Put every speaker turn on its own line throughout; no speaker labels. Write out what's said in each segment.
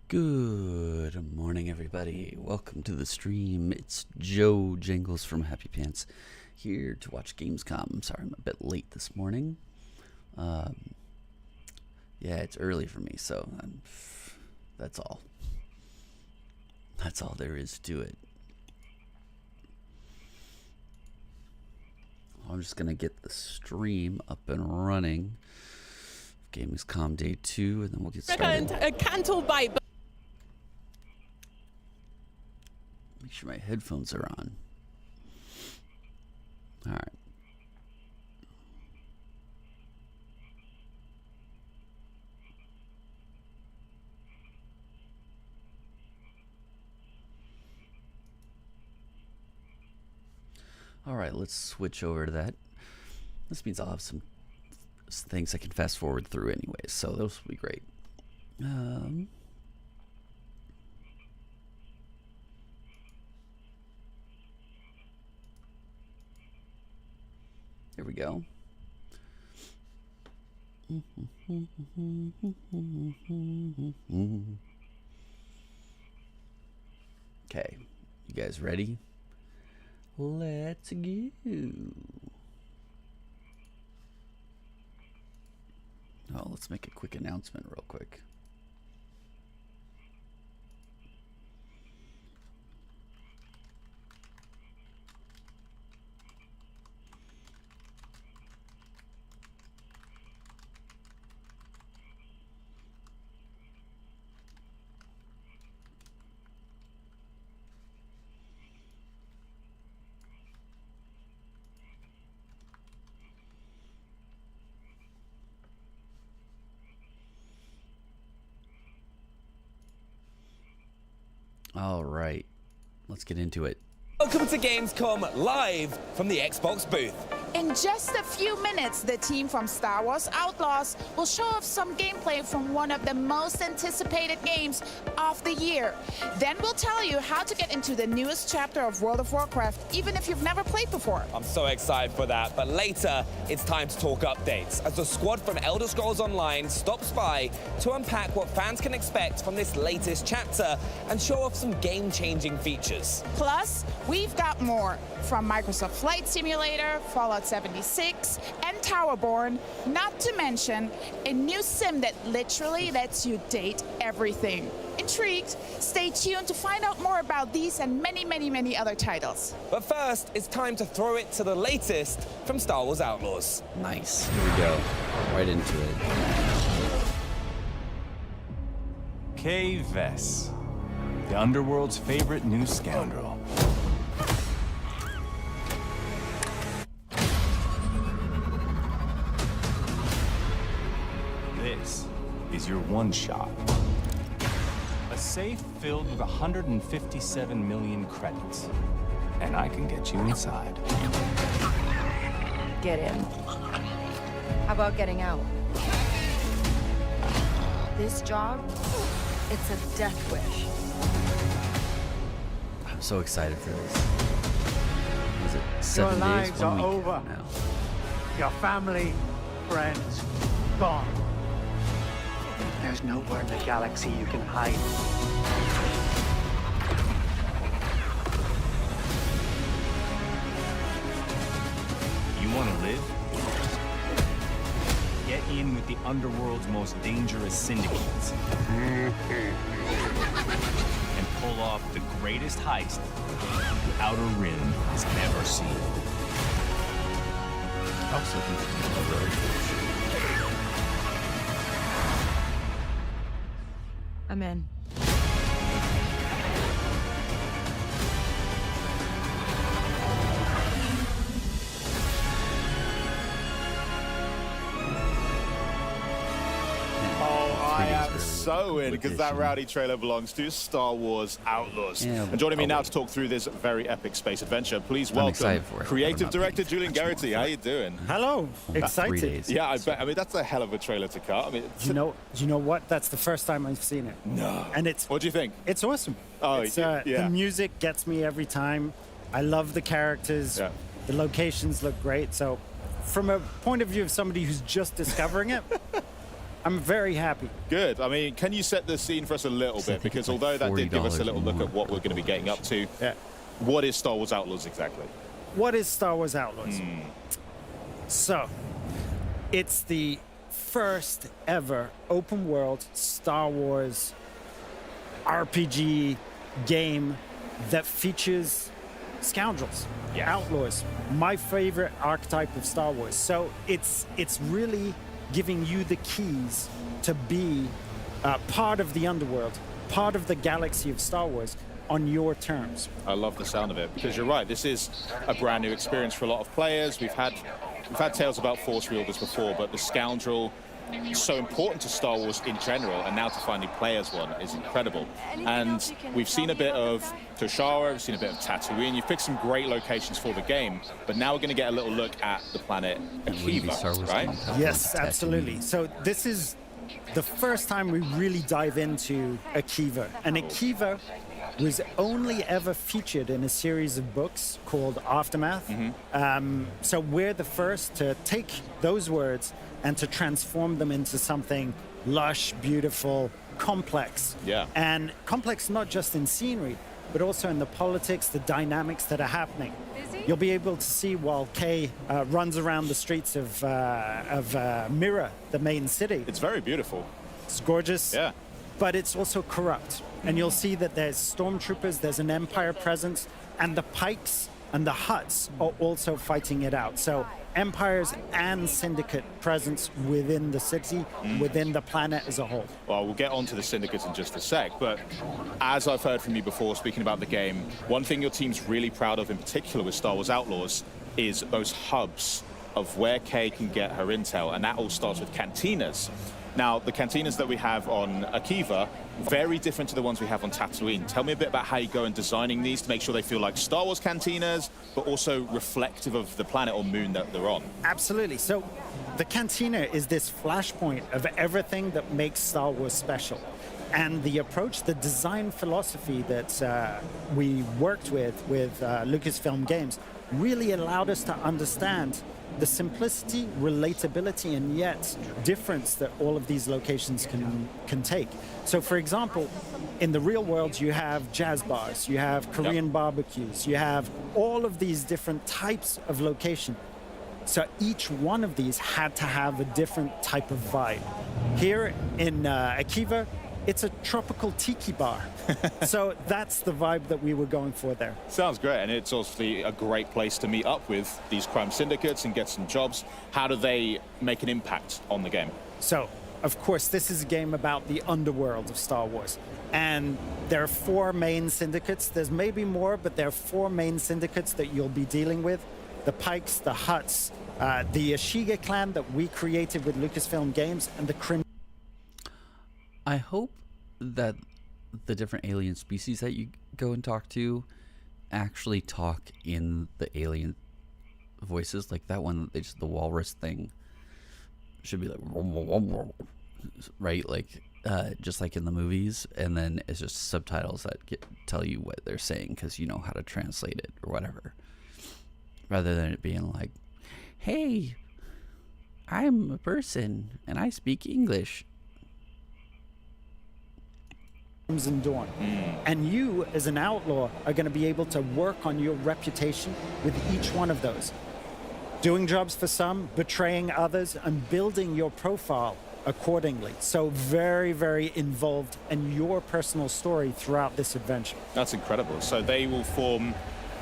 Good morning, everybody. Welcome to the stream. It's Joe Jingles from Happy Pants here to watch Gamescom. I'm sorry I'm a bit late this morning. Yeah, it's early for me, so that's all. That's all there is to it. I'm just going to get the stream up and running. Gamescom Day 2, and then we'll get started. Make sure my headphones are on. All right. All right, let's switch over to that. This means I'll have some things I can fast forward through anyways, so those will be great. Here we go. Okay, you guys ready? Let's go. Oh, let's make a quick announcement real quick. All right, let's get into it.
Welcome to Gamescom, live from the Xbox booth.
In just a few minutes, the team from Star Wars Outlaws will show off some gameplay from one of the most anticipated games of the year. Then we'll tell you how to get into the newest chapter of World of Warcraft, even if you've never played before.
I'm so excited for that, but later, it's time to talk updates, as the squad from Elder Scrolls Online stops by to unpack what fans can expect from this latest chapter and show off some game-changing features.
Plus, we've got more from Microsoft Flight Simulator, Fallout 76, and Towerborn, not to mention a new sim that literally lets you date everything. Intrigued? Stay tuned to find out more about these and many other titles.
But first, it's time to throw it to the latest from Star Wars Outlaws.
Nice. Here we go. Right into it.
Kay Vess, the underworld's favorite new scoundrel. This is your one shot. A safe filled with 157 million credits. And I can get you inside.
Get in. How about getting out? This job, it's a death wish.
I'm so excited for this. Is it 7
Your
days?
lives
1
are
week
over.
now?
Your family, friends, gone. There's nowhere in the galaxy you can hide.
You want to live? Get in with the underworld's most dangerous syndicates. And pull off the greatest heist the Outer Rim has ever seen.
Also,
I'm in.
I am so in, because that rowdy trailer belongs to Star Wars Outlaws.
Yeah,
and joining me now to talk through this very epic space adventure, please welcome
excited for it.
creative
I'm not
director
paying
Julian
much more
Garrity. How you doing?
Hello.
About 3
Excited.
days.
Yeah, I bet. I mean, that's a hell of a trailer to cut. I mean,
You know what? That's the first time I've seen it.
no.
And it's
What do you think?
awesome.
Oh,
It's,
yeah.
The music gets me every time. I love the characters.
Yeah.
The locations look great. So from a point of view of somebody who's just discovering it,
I'm very happy.
Good. I mean, can you set the scene for us a little bit? Because although that did give us a little look at what we're going to be getting up to, what is Star Wars Outlaws exactly?
What is Star Wars Outlaws? So, it's the first ever open world Star Wars RPG game that features scoundrels, outlaws, my favorite archetype of Star Wars. So it's really giving you the keys to be part of the underworld, part of the galaxy of Star Wars on your terms.
I love the sound of it, because you're right, this is a brand new experience for a lot of players. We've had tales about Force Reorders before, but the Scoundrel is so important to Star Wars in general, and now to finally play as one is incredible. And we've seen a bit of Toshara, we've seen a bit of Tatooine. You've picked some great locations for the game, but now we're going to get a little look at the planet Akiva, right?
Yes, absolutely. So this is the first time we really dive into Akiva, and Akiva was only ever featured in a series of books called Aftermath. So we're the first to take those words and to transform them into something lush, beautiful, complex. And complex not just in scenery, but also in the politics, the dynamics that are happening. You'll be able to see while Kay runs around the streets of Mira, the main city.
It's very beautiful.
It's gorgeous. But it's also corrupt. And you'll see that there's stormtroopers, there's an Empire presence, and the Pikes and the Hutts are also fighting it out. So Empires and Syndicate presence within the city, within the planet as a whole.
Well, we'll get onto the Syndicates in just a sec, but as I've heard from you before, speaking about the game, one thing your team's really proud of in particular with Star Wars Outlaws is those hubs of where Kay can get her intel, and that all starts with cantinas. Now, the cantinas that we have on Akiva, very different to the ones we have on Tatooine. Tell me a bit about how you go in designing these to make sure they feel like Star Wars cantinas, but also reflective of the planet or moon that they're on.
Absolutely. So the cantina is this flashpoint of everything that makes Star Wars special. And the approach, the design philosophy that we worked with Lucasfilm Games really allowed us to understand the simplicity, relatability, and yet difference that all of these locations can take. So, for example, in the real world, you have jazz bars, you have Korean barbecues, you have all of these different types of location. So each one of these had to have a different type of vibe. Here in Akiva, it's a tropical tiki bar. So that's the vibe that we were going for there.
Sounds great, and it's obviously a great place to meet up with these crime syndicates and get some jobs. How do they make an impact on the game?
So, of course, this is a game about the underworld of Star Wars. And there are 4 main syndicates. There's maybe more, but there are 4 main syndicates that you'll be dealing with. The Pikes, the Hutts, the Ashiga clan that we created with Lucasfilm Games, and the Crimson.
I hope that the different alien species that you go and talk to actually talk in the alien voices. Like that one, the walrus thing should be like, right? Like, just like in the movies. And then it's just subtitles that tell you what they're saying because you know how to translate it or whatever. Rather than it being like, hey, I'm a person and I speak English.
Crimson Dawn. And you, as an outlaw, are going to be able to work on your reputation with each one of those. Doing jobs for some, betraying others, and building your profile accordingly. So very, very involved in your personal story throughout this adventure.
That's incredible. So they will form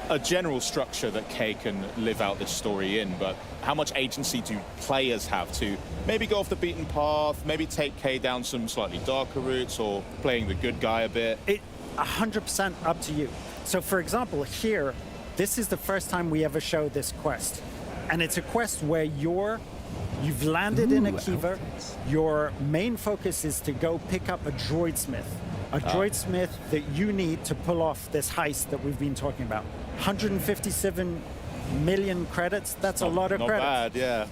a general structure that Kay can live out this story in, but how much agency do players have to maybe go off the beaten path, maybe take Kay down some slightly darker routes, or playing the good guy a bit?
It's 100% up to you. So for example, here, this is the first time we ever show this quest. And it's a quest where you've landed in Akiva. Your main focus is to go pick up a droid smith. A droid smith that you need to pull off this heist that we've been talking about. 157 million credits, that's a lot of credits.
Not bad, yeah.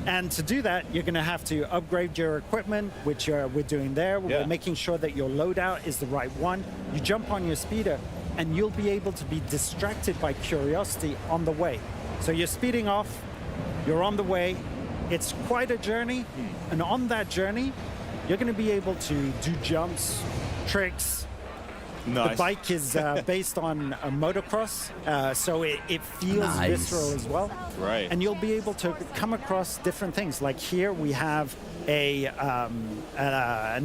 And to do that, you're going to have to upgrade your equipment, which we're doing there. We're making sure that your loadout is the right one. You jump on your speeder, and you'll be able to be distracted by curiosity on the way. So you're speeding off, you're on the way. It's quite a journey, and on that journey, you're going to be able to do jumps, tricks.
Nice.
The bike is based on a motocross, so it feels
Nice.
visceral as well.
Right.
And you'll be able to come across different things. Like here we have an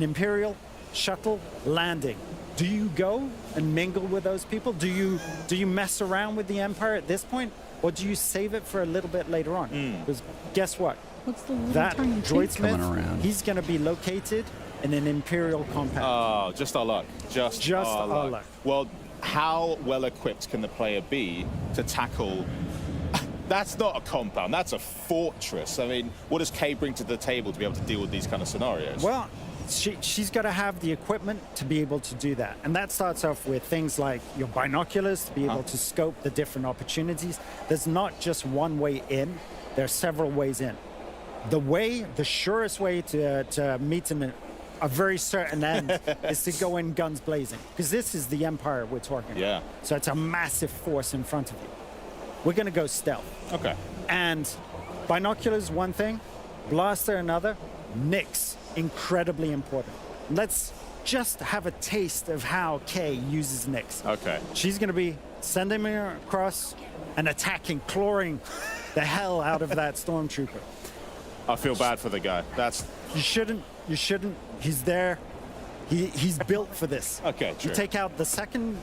Imperial shuttle landing. Do you go and mingle with those people? Do you mess around with the Empire at this point, or do you save it for a little bit later on? Because guess what?
What's the little
That
tiny tank coming
droidsmith,
around?
he's going to be located in an Imperial compound.
Oh, just our luck. Just
our
our
luck.
Well, how well equipped can the player be to tackle? That's not a compound. That's a fortress. I mean, what does Kay bring to the table to be able to deal with these kind of scenarios?
Well, she's got to have the equipment to be able to do that. And that starts off with things like your binoculars to be able to scope the different opportunities. There's not just one way in, there are several ways in. The surest way to meet a very certain end is to go in guns blazing. Because this is the Empire we're talking about.
Yeah.
So it's a massive force in front of you. We're going to go stealth.
Okay.
And binoculars, one thing, blaster, another, Nyx, incredibly important. Let's just have a taste of how Kay uses Nyx.
Okay.
She's going to be sending me across and attacking, clawing the hell out of that stormtrooper.
I feel bad for the guy.
You shouldn't. He's there. He's built for this.
Okay, true.
You take out the second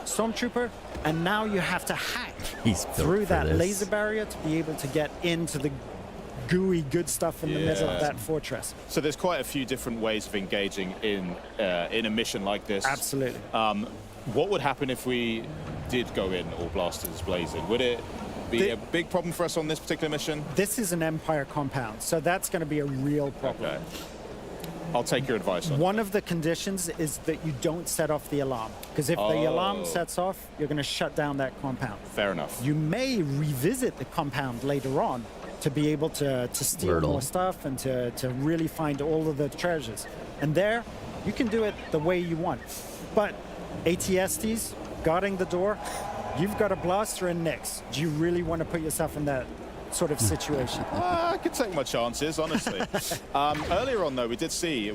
stormtrooper, and now you have to hack
He's built
through
for
that
this.
laser barrier to be able to get into the gooey good stuff in the middle of that fortress.
So there's quite a few different ways of engaging in a mission like this.
Absolutely.
What would happen if we did go in all blasters blazing? Would it be a big problem for us on this particular mission?
This is an Empire compound, so that's going to be a real problem.
Okay. I'll take your advice on
One of the conditions is that you don't set off the alarm, because if the alarm sets off, you're going to shut down that compound.
Fair enough.
You may revisit the compound later on to be able to steal
Wordle.
more stuff and to really find all of the treasures. And there, you can do it the way you want. But ATSTs, guarding the door, you've got a blaster and Nyx. Do you really want to put yourself in that sort of situation?
I could take my chances, honestly. Earlier on, though, we did see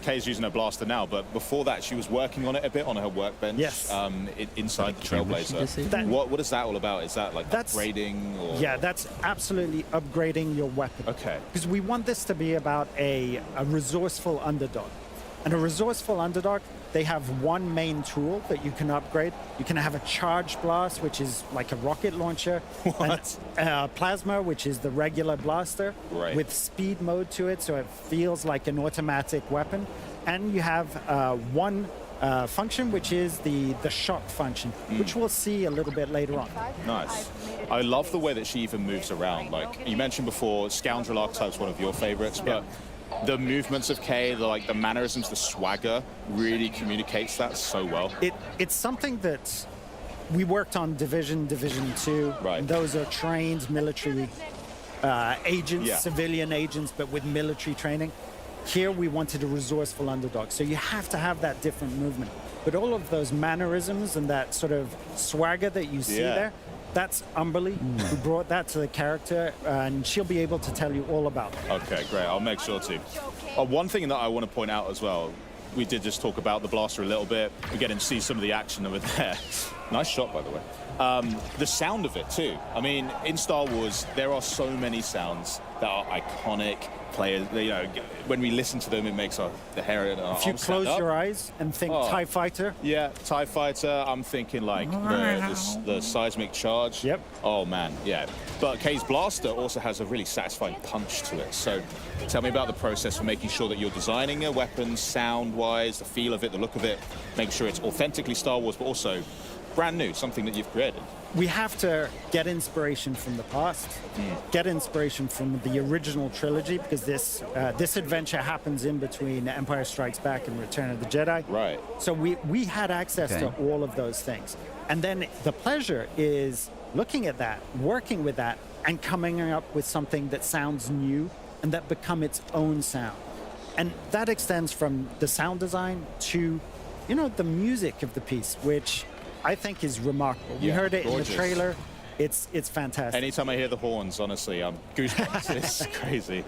Kay's using her blaster now, but before that, she was working on it a bit on her workbench.
Yes.
Inside the
camera she
Trailblazer.
disabled?
What is that all about? Is that like
That's-
upgrading? Or?
Yeah, that's absolutely upgrading your weapon.
Okay.
Because we want this to be about a resourceful underdog. And a resourceful underdog, they have one main tool that you can upgrade. You can have a charge blast, which is like a rocket launcher.
What?
And, plasma, which is the regular blaster,
Right.
with speed mode to it, so it feels like an automatic weapon. And you have one function, which is the shock function, which we'll see a little bit later on.
Nice. I love the way that she even moves around. Like you mentioned before, Scoundrel Archetype's one of your favorites, but the movements of Kay, the mannerisms, the swagger really communicates that so well.
It's something that we worked on Division 2.
Right.
And those are trained military agents,
Yeah.
civilian agents, but with military training. Here we wanted a resourceful underdog, so you have to have that different movement. But all of those mannerisms and that sort of swagger that you see
Yeah.
there, that's Umberly, who brought that to the character, and she'll be able to tell you all about it.
Okay, great. I'll make sure to. One thing that I want to point out as well, we did just talk about the blaster a little bit. We're getting to see some of the action over there. Nice shot, by the way. The sound of it, too. I mean, in Star Wars, there are so many sounds that are iconic. Players, when we listen to them, it makes the hair on our
If you
arms stand
close
up.
your eyes and think TIE Fighter,
Yeah, TIE Fighter, I'm thinking like the seismic charge.
Yep.
Oh man, yeah. But Kay's blaster also has a really satisfying punch to it. So tell me about the process for making sure that you're designing a weapon sound-wise, the feel of it, the look of it, make sure it's authentically Star Wars, but also brand new, something that you've created.
we have to get inspiration from the past, get inspiration from the original trilogy, because this adventure happens in between Empire Strikes Back and Return of the Jedi.
Right.
So we had access to all of those things. And then the pleasure is looking at that, working with that, and coming up with something that sounds new and that become its own sound. And that extends from the sound design to, the music of the piece, which I think is remarkable. You
Yeah,
heard it
gorgeous.
in the trailer. It's fantastic.
Anytime I hear the horns, honestly, I'm goosebumps. It's crazy.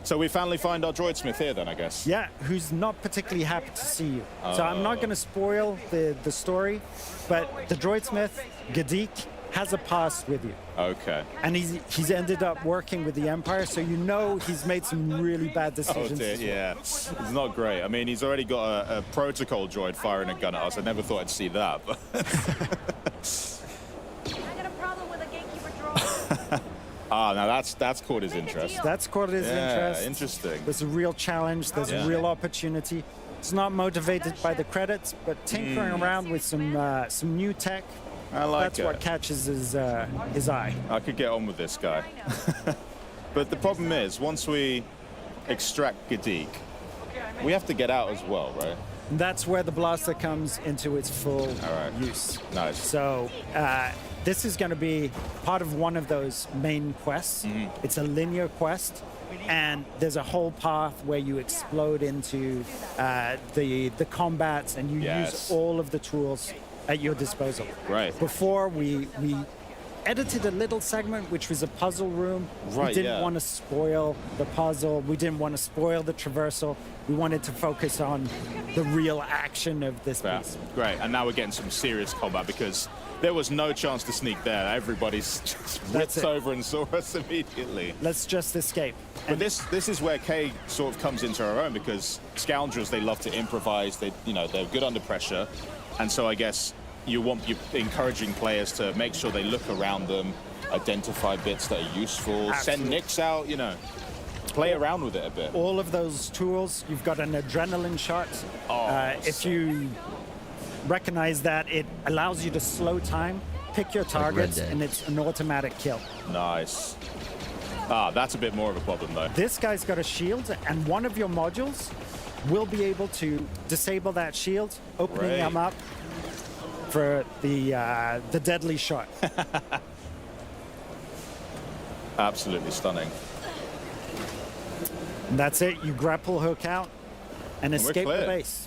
So we finally find our droid smith here then, I guess.
Yeah, who's not particularly happy to see you. So I'm not going to spoil the story, but the droidsmith, Gadik, has a past with you.
Okay.
And he's ended up working with the Empire, so you know he's made some really bad
Oh
decisions.
dear, yeah. It's not great. I mean, he's already got a protocol droid firing a gun at us. I never thought I'd see that. But
I got a problem with a gatekeeper droid.
now that's caught his interest.
That's caught his interest.
Interesting.
There's a real challenge. There's a real opportunity. It's not motivated by the credits, but tinkering around with some new tech.
I like
That's
it.
what catches his eye.
I could get on with this guy. But the problem is, once we extract Gadik, we have to get out as well, right?
And that's where the blaster comes into its full use.
Nice.
So this is going to be part of one of those main quests. It's a linear quest, and there's a whole path where you explode into the combats, and you use all of the tools at your disposal.
Right.
Before we edited a little segment which was a puzzle room.
Right,
we didn't want to spoil the puzzle. We didn't want to spoil the traversal. We wanted to focus on the real action of this piece.
Great. And now we're getting some serious combat because there was no chance to sneak there. Everybody's just whipped over and saw us immediately.
Let's just escape.
But this is where Kay sort of comes into her own, because scoundrels, they love to improvise. They're good under pressure. And so I guess you're encouraging players to make sure they look around them, identify bits that are useful, send nicks out, play around with it a bit.
All of those tools, you've got an adrenaline shot. If you recognize that, it allows you to slow time, pick your targets, and it's an automatic kill.
Nice. That's a bit more of a problem, though.
This guy's got a shield, and one of your modules will be able to disable that shield, opening them up for the deadly shot.
Absolutely stunning.
And that's it. You grapple hook out and escape the base.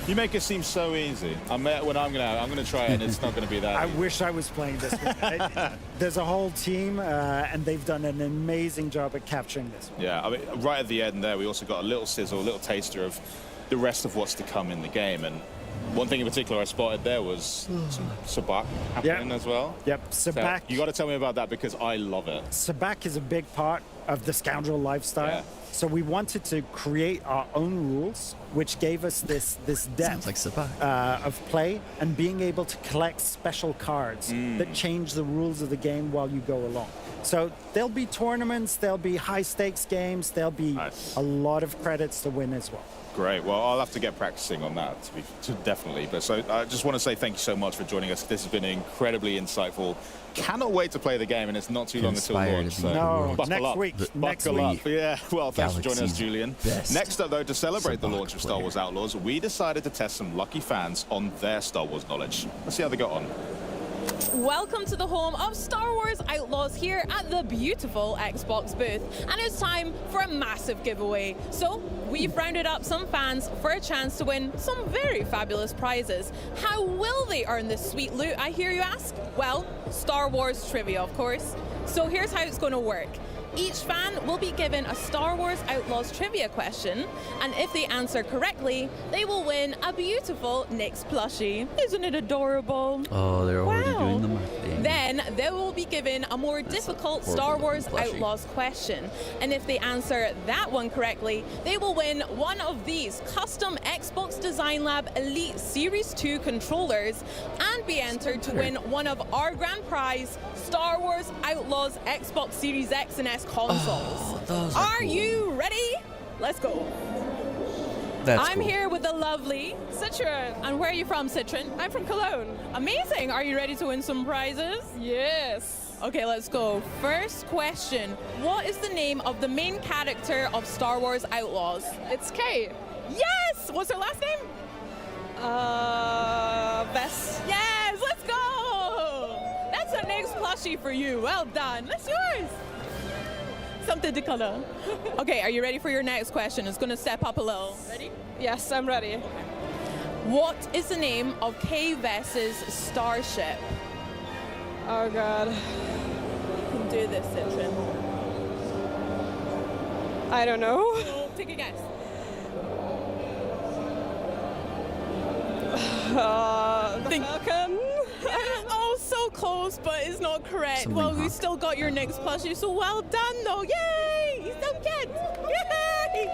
You make it seem so easy. I'm gonna try it, and it's not gonna be that.
I wish I was playing this one. There's a whole team, and they've done an amazing job at capturing this one.
Yeah, I mean, right at the end there, we also got a little sizzle, a little taster of the rest of what's to come in the game. And one thing in particular I spotted there was some sabak happening as well.
Yep, sabak.
So you got to tell me about that, because I love it.
Sabak is a big part of the scoundrel lifestyle.
Yeah.
So we wanted to create our own rules, which gave us this depth of play and being able to collect special cards that change the rules of the game while you go along. So there'll be tournaments, there'll be high stakes games, there'll be a lot of credits to win as well.
Great. Well, I'll have to get practicing on that, definitely. But so I just want to say thank you so much for joining us. This has been incredibly insightful. Cannot wait to play the game, and it's not too long until launch. So buckle up. Buckle up. Yeah. Well, thanks for joining us, Julian. Next up, though, to celebrate the launch of Star Wars Outlaws, we decided to test some lucky fans on their Star Wars knowledge. Let's see how they got on.
Welcome to the home of Star Wars Outlaws here at the beautiful Xbox booth. And it's time for a massive giveaway. So we've rounded up some fans for a chance to win some very fabulous prizes. How will they earn this sweet loot, I hear you ask? Well, Star Wars trivia, of course. So here's how it's going to work. Each fan will be given a Star Wars Outlaws trivia question, and if they answer correctly, they will win a beautiful Nyx plushie. Isn't it adorable?
Oh, they're already doing the marketing.
Then they will be given a more difficult Star Wars Outlaws question, and if they answer that one correctly, they will win one of these custom Xbox Design Lab Elite Series 2 controllers and be entered to win one of our grand prize Star Wars Outlaws Xbox Series X and S consoles. Are you ready? Let's go. I'm here with the lovely Citron. And where are you from, Citron? I'm from Cologne. Amazing. Are you ready to win some prizes? Yes. Okay, let's go. First question. What is the name of the main character of Star Wars Outlaws? It's Kay. Yes! What's her last name? Bess. Yes, let's go! That's a Nyx plushie for you. Well done. That's yours. Something to color. Okay, are you ready for your next question? It's going to step up a little. Ready? Yes, I'm ready. What is the name of Kay Vess's starship? Oh God. You can do this, Citron.
I don't know.
Oh, take a guess.
The Falcon?
Oh, so close, but it's not correct.
Something
well, you
hawk.
still got your next plushie, so well done, though. Yay! You still get. Yay!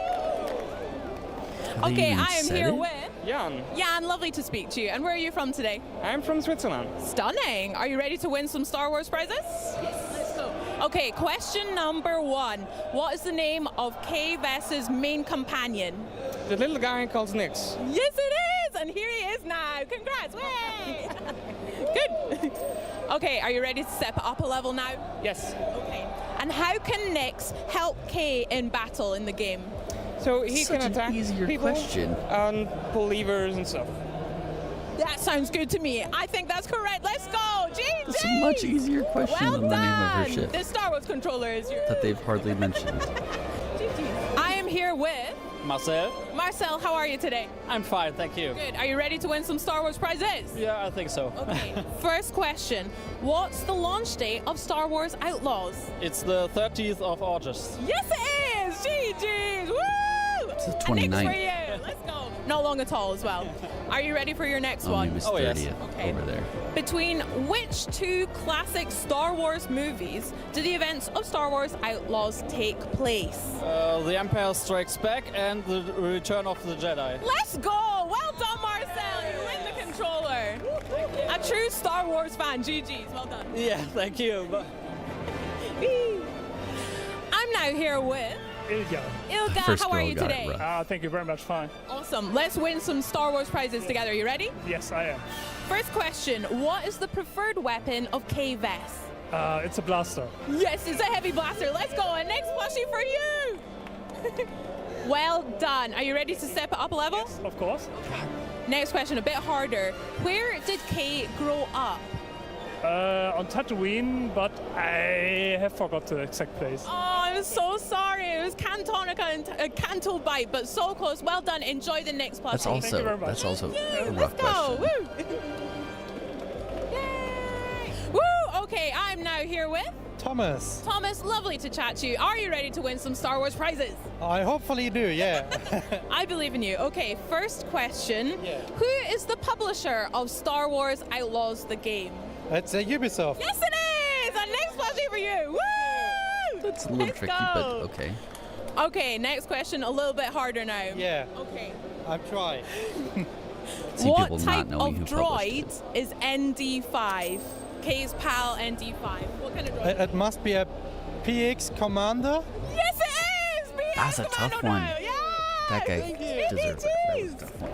Have they
Okay,
even
I am
said
here
it?
with
Jan.
Jan. Lovely to speak to you. And where are you from today?
I'm from Switzerland.
Stunning. Are you ready to win some Star Wars prizes? Yes. Let's go. Okay, question number 1. What is the name of Kay Vess's main companion?
The little guy called Nix.
Yes, it is! And here he is now. Congrats! Way! Good. Okay, are you ready to step it up a level now?
Yes.
Okay. And how can Nix help Kay in battle in the game?
So he
Such
can
an
attack
easier
people
question.
and pull levers and stuff.
That sounds good to me. I think that's correct. Let's go! GG!
It's a much easier question
Well
than the name of her
done!
ship
The Star Wars controller is your...
that they've hardly mentioned.
I am here with...
Marcel,
Marcel, how are you today?
I'm fine, thank you.
Good. Are you ready to win some Star Wars prizes?
Yeah, I think so.
Okay. First question. What's the launch date of Star Wars Outlaws?
It's the 30th of August.
Yes, it is! GG's! Woo!
It's the
And next
29th.
for you. Let's go. Not long at all as well. Are you ready for your next
Only
one?
Miss
Oh, yes.
30th
Okay.
over there.
Between which 2 classic Star Wars movies do the events of Star Wars Outlaws take place?
The Empire Strikes Back and the Return of the Jedi.
Let's go! Well done, Marcel! You win the controller. A true Star Wars fan. GG's. Well done.
Yeah, thank you.
I'm now here with
Ilya.
Ilga.
First
How are
girl
you
got it
today?
right.
Thank you very much. Fine.
Awesome. Let's win some Star Wars prizes together. You ready?
Yes, I am.
First question. What is the preferred weapon of Kay Vess?
It's a blaster.
Yes, it's a heavy blaster. Let's go. And next plushie for you. Well done. Are you ready to step it up a level?
Yes, of course.
Next question, a bit harder. Where did Kay grow up?
On Tatooine, but I have forgot the exact place.
Oh, I'm so sorry. It was Cantonica and Canto Bite, but so close. Well done. Enjoy the next plushie.
That's
you very much.
also
Yay,
a
let's
rough
go.
question.
Woo. Yay. Woo. Okay, I'm now here with
Thomas.
Thomas. Lovely to chat to you. Are you ready to win some Star Wars prizes?
I hopefully do, yeah.
I believe in you. Okay, first question.
Yeah.
Who is the publisher of Star Wars Outlaws the game?
It's Ubisoft.
Yes, it is! And next plushie for you. Woo!
That's a little
Let's
tricky,
go.
but okay.
Okay, next question, a little bit harder now.
Yeah,
Okay.
I'm trying.
See
What
people
type
not knowing
of
who published
droid is ND5? Kay's pal ND5. What kind of droid?
It must be a PX Commander.
Yes, it is! BX
That's a
Commando
tough one.
now. Yeah!
That guy
Thank
deserves it. That was a tough one.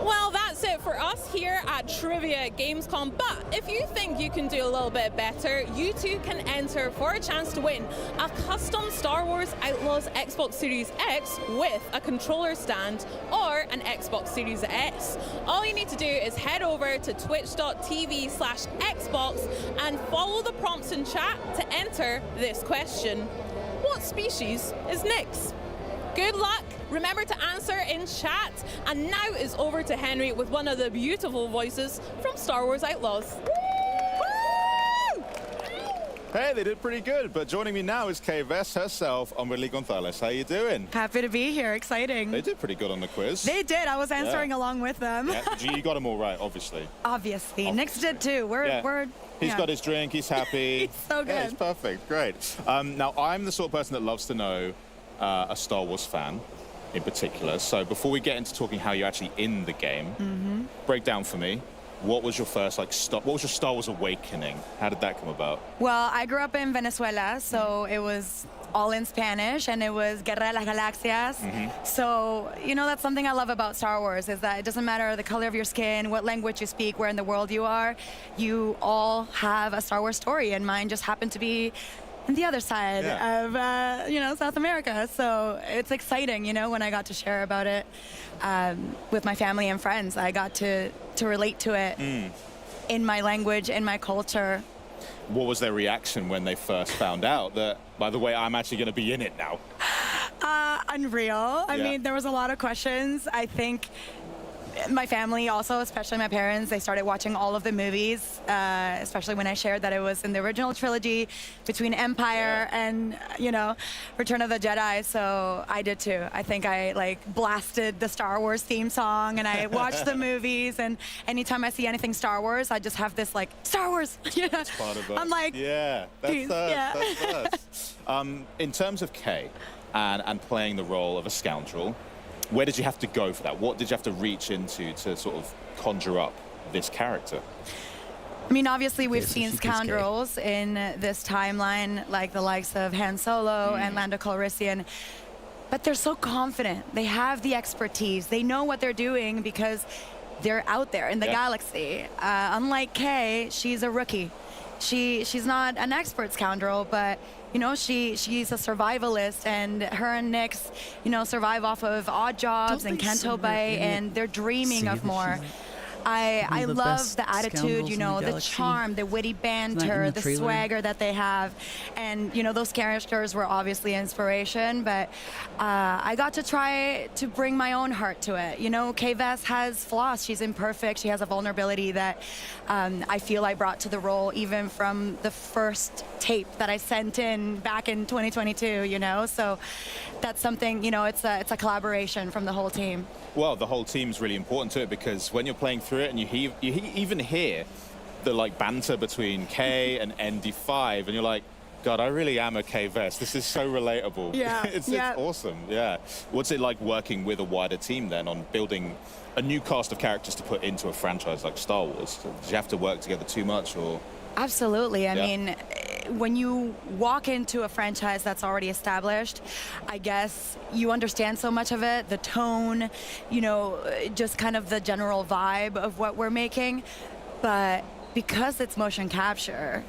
Well, that's it for us here at Trivia at Gamescom. But if you think you can do a little bit better, you too can enter for a chance to win a custom Star Wars Outlaws Xbox Series X with a controller stand or an Xbox Series S. All you need to do is head over to twitch.tv/Xbox and follow the prompts in chat to enter this question. What species is Nyx? Good luck. Remember to answer in chat. And now is over to Henry with one of the beautiful voices from Star Wars Outlaws. Woo!
Hey, they did pretty good. But joining me now is Kay Vess herself, Lee Gonzalez. How you doing?
Happy to be here. Exciting.
They did pretty good on the quiz.
They did. I was answering along with them.
Yeah, you got them all right, obviously.
Obviously. Nix did too.
He's got his drink. He's happy.
He's so good.
Yeah, it's perfect. Great. Now, I'm the sort of person that loves to know a Star Wars fan in particular. So before we get into talking how you're actually in the game, break down for me. What was your first what was your Star Wars awakening? How did that come about?
Well, I grew up in Venezuela, so it was all in Spanish, and it was Guerra de las Galaxias. So, that's something I love about Star Wars, is that it doesn't matter the color of your skin, what language you speak, where in the world you are, you all have a Star Wars story, and mine just happened to be on the other side of, South America. So it's exciting, when I got to share about it with my family and friends. I got to relate to it in my language, in my culture.
What was their reaction when they first found out that, by the way, I'm actually going to be in it now?
Unreal. I mean, there was a lot of questions. I think my family also, especially my parents, they started watching all of the movies, especially when I shared that it was in the original trilogy between Empire and, Return of the Jedi. So I did too. I think I blasted the Star Wars theme song and I watched the movies, and anytime I see anything Star Wars, I just have this Star Wars.
That's part of it.
I'm like,
yeah, that's us. In terms of Kay and playing the role of a scoundrel, where did you have to go for that? What did you have to reach into to sort of conjure up this character?
I mean, obviously, we've seen scoundrels in this timeline, like the likes of Han Solo and Lando Calrissian, but they're so confident. They have the expertise. They know what they're doing because they're out there in the galaxy. Unlike Kay, she's a rookie. She's not an expert scoundrel, but she's a survivalist, and her and Nyx, survive off of odd jobs and Canto Bay, and they're dreaming of more. I love the attitude, the charm, the witty banter, the swagger that they have. And, those characters were obviously inspiration, but I got to try to bring my own heart to it. Kay Vess has flaws. She's imperfect. She has a vulnerability that I feel I brought to the role even from the first tape that I sent in back in 2022, So that's something, it's a collaboration from the whole team.
Well, the whole team's really important to it, because when you're playing through it and you even hear the banter between Kay and ND5, and you're like, God, I really am a Kay Vess. This is so relatable.
Yeah,
it's awesome. Yeah. What's it like working with a wider team then on building a new cast of characters to put into a franchise like Star Wars? Did you have to work together too much, or?
Absolutely. I mean, when you walk into a franchise that's already established, I guess you understand so much of it, the tone, just kind of the general vibe of what we're making. But because it's motion capture,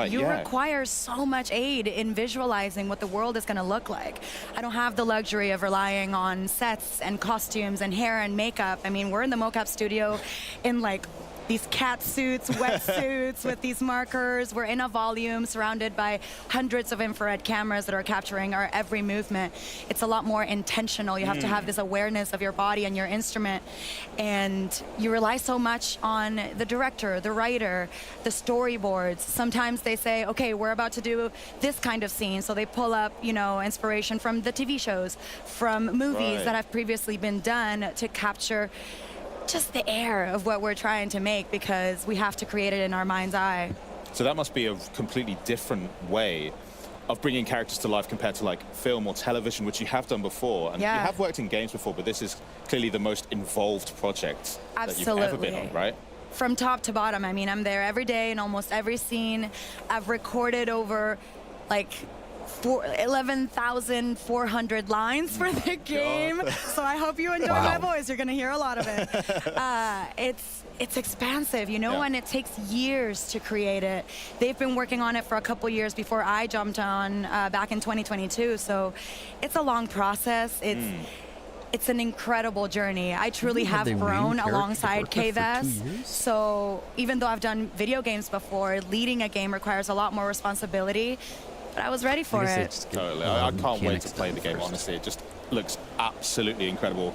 you require so much aid in visualizing what the world is going to look like. I don't have the luxury of relying on sets and costumes and hair and makeup. I mean, we're in the mocap studio in these cat suits, wetsuits with these markers. We're in a volume surrounded by hundreds of infrared cameras that are capturing our every movement. It's a lot more intentional. You have to have this awareness of your body and your instrument. And you rely so much on the director, the writer, the storyboards. Sometimes they say, okay, we're about to do this kind of scene. So they pull up, inspiration from the TV shows, from movies that have previously been done to capture just the air of what we're trying to make, because we have to create it in our mind's eye.
So that must be a completely different way of bringing characters to life compared to film or television, which you have done before. And you have worked in games before, but this is clearly the most involved project that you've ever been on, right?
From top to bottom. I mean, I'm there every day in almost every scene. I've recorded over 11,400 lines for the game. So I hope you enjoy my voice. You're going to hear a lot of it. It's expansive, and it takes years to create it. They've been working on it for a couple years before I jumped on back in 2022. So it's a long process. It's an incredible journey. I truly have grown alongside Kay Vess. So even though I've done video games before, leading a game requires a lot more responsibility. But I was ready for it.
Totally. I can't wait to play the game, honestly. It just looks absolutely incredible.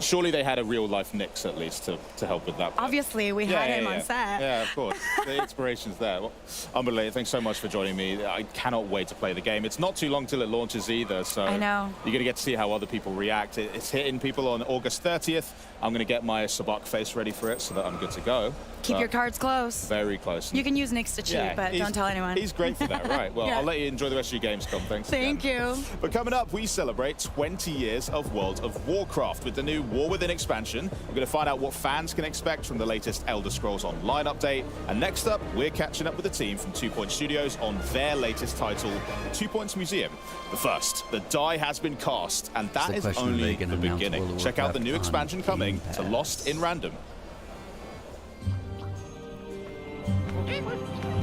Surely they had a real-life Nyx, at least, to help with that bit.
Obviously, we had him on set.
Yeah, of course. The inspiration's there. Well, unbelievable. Thanks so much for joining me. I cannot wait to play the game. It's not too long till it launches either, so
I know.
You're going to get to see how other people react. It's hitting people on August 30th. I'm going to get my Sabak face ready for it so that I'm good to go.
Keep your cards close.
Very close.
You can use Nyx to cheat, but don't tell anyone.
He's great for that, right? Well, I'll let you enjoy the rest of your Gamescom. Thanks
Thank you.
But coming up, we celebrate 20 years of World of Warcraft with the new War Within expansion. We're going to find out what fans can expect from the latest Elder Scrolls Online update. And next up, we're catching up with the team from 2 Point Studios on their latest title, 2 Points Museum. But first, the die has been cast, and that is only the beginning. Check out the new expansion coming to Lost in Random.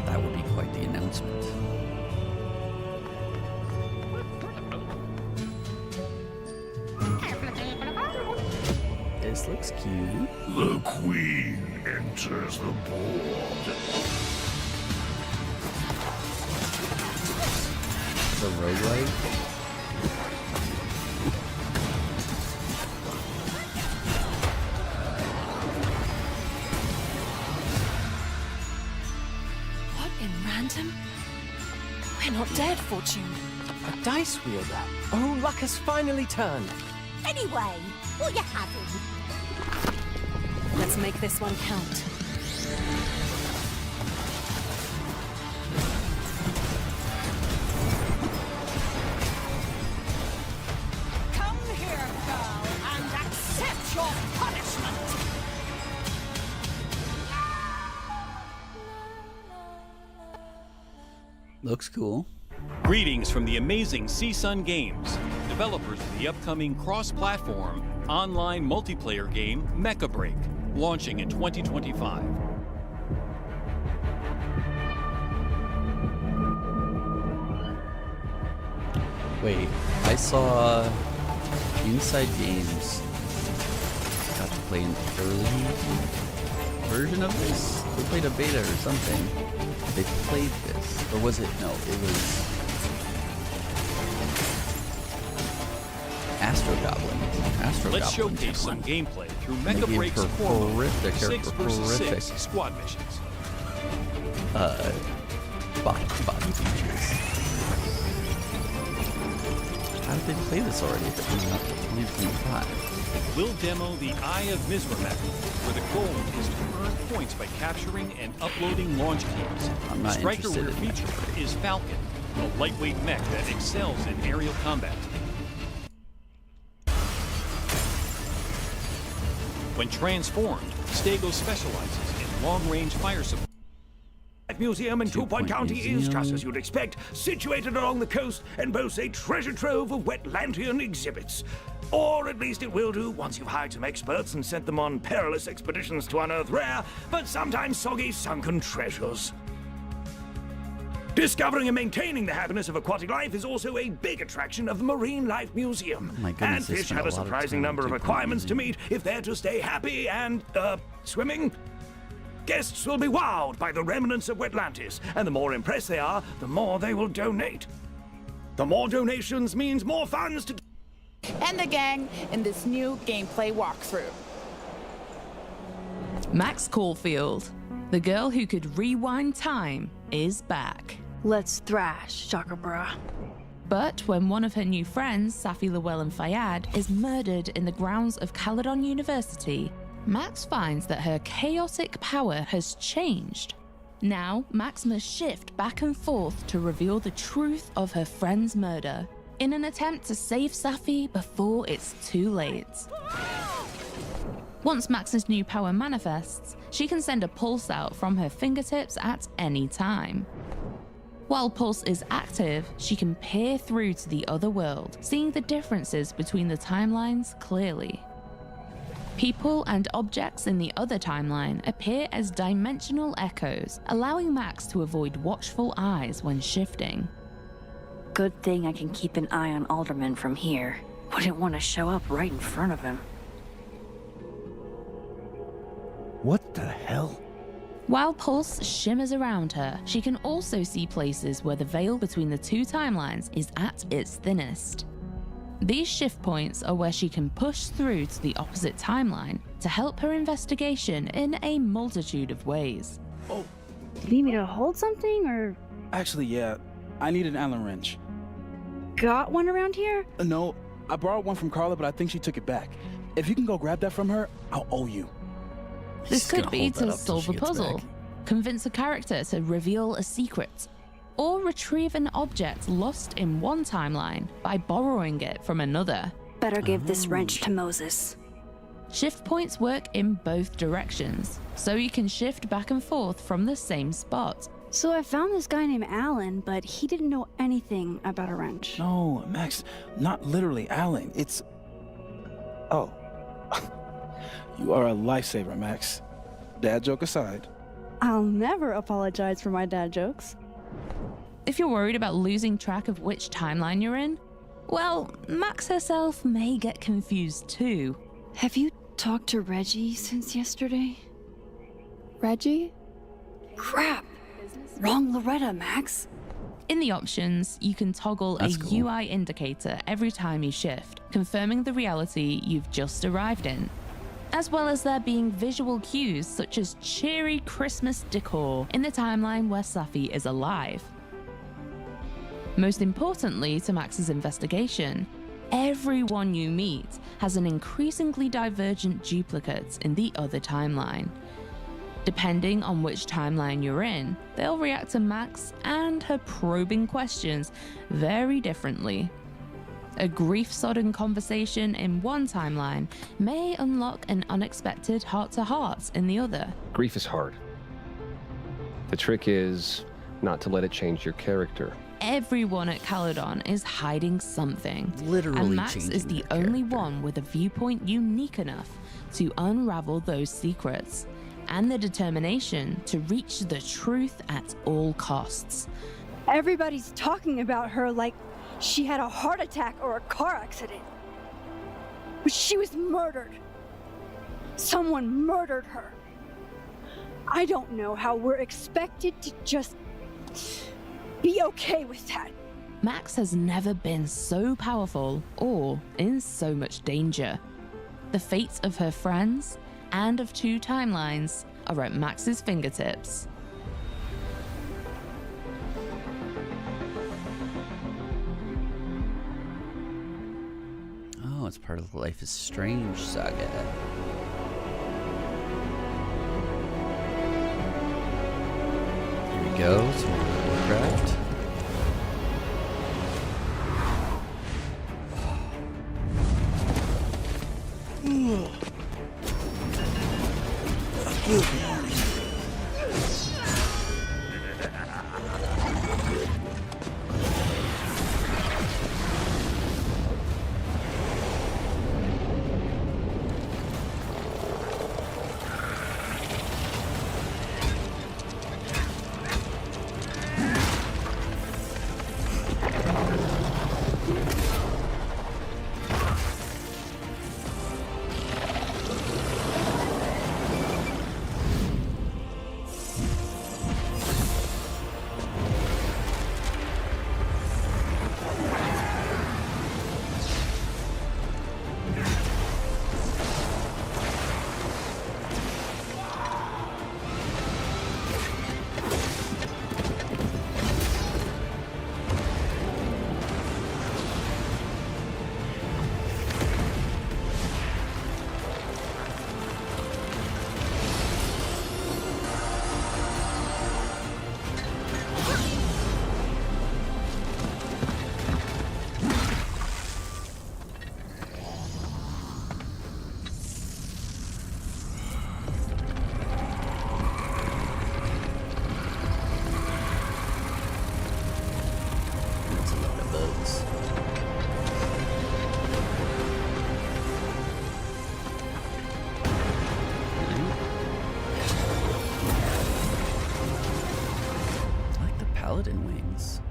That would be quite the announcement. This looks cute.
The Queen enters the board.
The roguelike.
not dead, Fortune.
A dice wielder. Oh, luck has finally turned.
Anyway, what you having?
Let's make this one count.
Come here, girl, and accept your punishment.
Looks cool.
Greetings from the amazing CSUN Games, developers of the upcoming cross-platform online multiplayer game Mecha Break, launching in 2025.
Wait, I saw Inside Games got to play an early version of this. They played a beta or something. They played this, or was it? No, it was Astro Goblin.
Let's showcase some gameplay through Mecha Break's core mode, 6 versus 6 squad missions.
Body features. How did they play this already if it came out in 2025?
We'll demo the Eye of Mizramek, where the goal is to earn points by capturing and uploading launch keys.
I'm not
The striker
interested
rear
in
feature is Falcon, a lightweight mech that excels in aerial combat. When transformed, Stego specializes in long-range fire support.
Museum in Two Point County is, just as you'd expect, situated along the coast and boasts a treasure trove of Wetlandian exhibits. Or at least it will do once you've hired some experts and sent them on perilous expeditions to unearth rare, but sometimes soggy, sunken treasures. Discovering and maintaining the happiness of aquatic life is also a big attraction of the Marine Life Museum.
My goodness,
and fish have a surprising number of requirements to meet if they're to stay happy and, swimming. Guests will be wowed by the remnants of Wetlantis, and the more impressed they are, the more they will donate. The more donations means more funds to...
And the gang in this new gameplay walkthrough.
Max Caulfield, the girl who could rewind time, is back.
Let's thrash, Chakabra.
But when one of her new friends, Safi Llewellyn Fayyad, is murdered in the grounds of Caledon University, Max finds that her chaotic power has changed. Now, Max must shift back and forth to reveal the truth of her friend's murder, in an attempt to save Safi before it's too late. Once Max's new power manifests, she can send a pulse out from her fingertips at any time. While Pulse is active, she can peer through to the other world, seeing the differences between the timelines clearly. People and objects in the other timeline appear as dimensional echoes, allowing Max to avoid watchful eyes when shifting.
Good thing I can keep an eye on Alderman from here. Wouldn't want to show up right in front of him.
What the hell?
While Pulse shimmers around her, she can also see places where the veil between the two timelines is at its thinnest. These shift points are where she can push through to the opposite timeline to help her investigation in a multitude of ways.
Oh,
Do you need me to hold something, or...?
actually, yeah. I need an Allen wrench.
Got one around here?
No, I borrowed one from Carla, but I think she took it back. If you can go grab that from her, I'll owe you.
This could be to solve a puzzle, convince a character to reveal a secret, or retrieve an object lost in one timeline by borrowing it from another.
Better give this wrench to Moses.
Shift points work in both directions, so you can shift back and forth from the same spot.
So I found this guy named Alan, but he didn't know anything about a wrench.
No, Max, not literally Allen. It's... Oh. You are a lifesaver, Max. Dad joke aside.
I'll never apologize for my dad jokes.
If you're worried about losing track of which timeline you're in, well, Max herself may get confused too.
Have you talked to Reggie since yesterday? Reggie? Crap! Wrong Loretta, Max.
In the options, you can toggle a UI indicator every time you shift, confirming the reality you've just arrived in, as well as there being visual cues such as cheery Christmas decor in the timeline where Safi is alive. Most importantly to Max's investigation, everyone you meet has an increasingly divergent duplicate in the other timeline. Depending on which timeline you're in, they'll react to Max and her probing questions very differently. A grief-sodden conversation in one timeline may unlock an unexpected heart-to-heart in the other.
Grief is hard. The trick is not to let it change your character.
Everyone at Caledon is hiding something.
Literally
and Max
changing
is the
their
only one with a viewpoint unique enough to unravel those secrets, and the determination to reach the truth at all costs.
Everybody's talking about her like she had a heart attack or a car accident. But she was murdered. Someone murdered her. I don't know how we're expected to just be okay with that.
Max has never been so powerful or in so much danger. The fates of her friends and of two timelines are at Max's fingertips.
Oh, it's part of the Life is Strange saga. Here we go, some more Warcraft. Good morning. Paladin wings.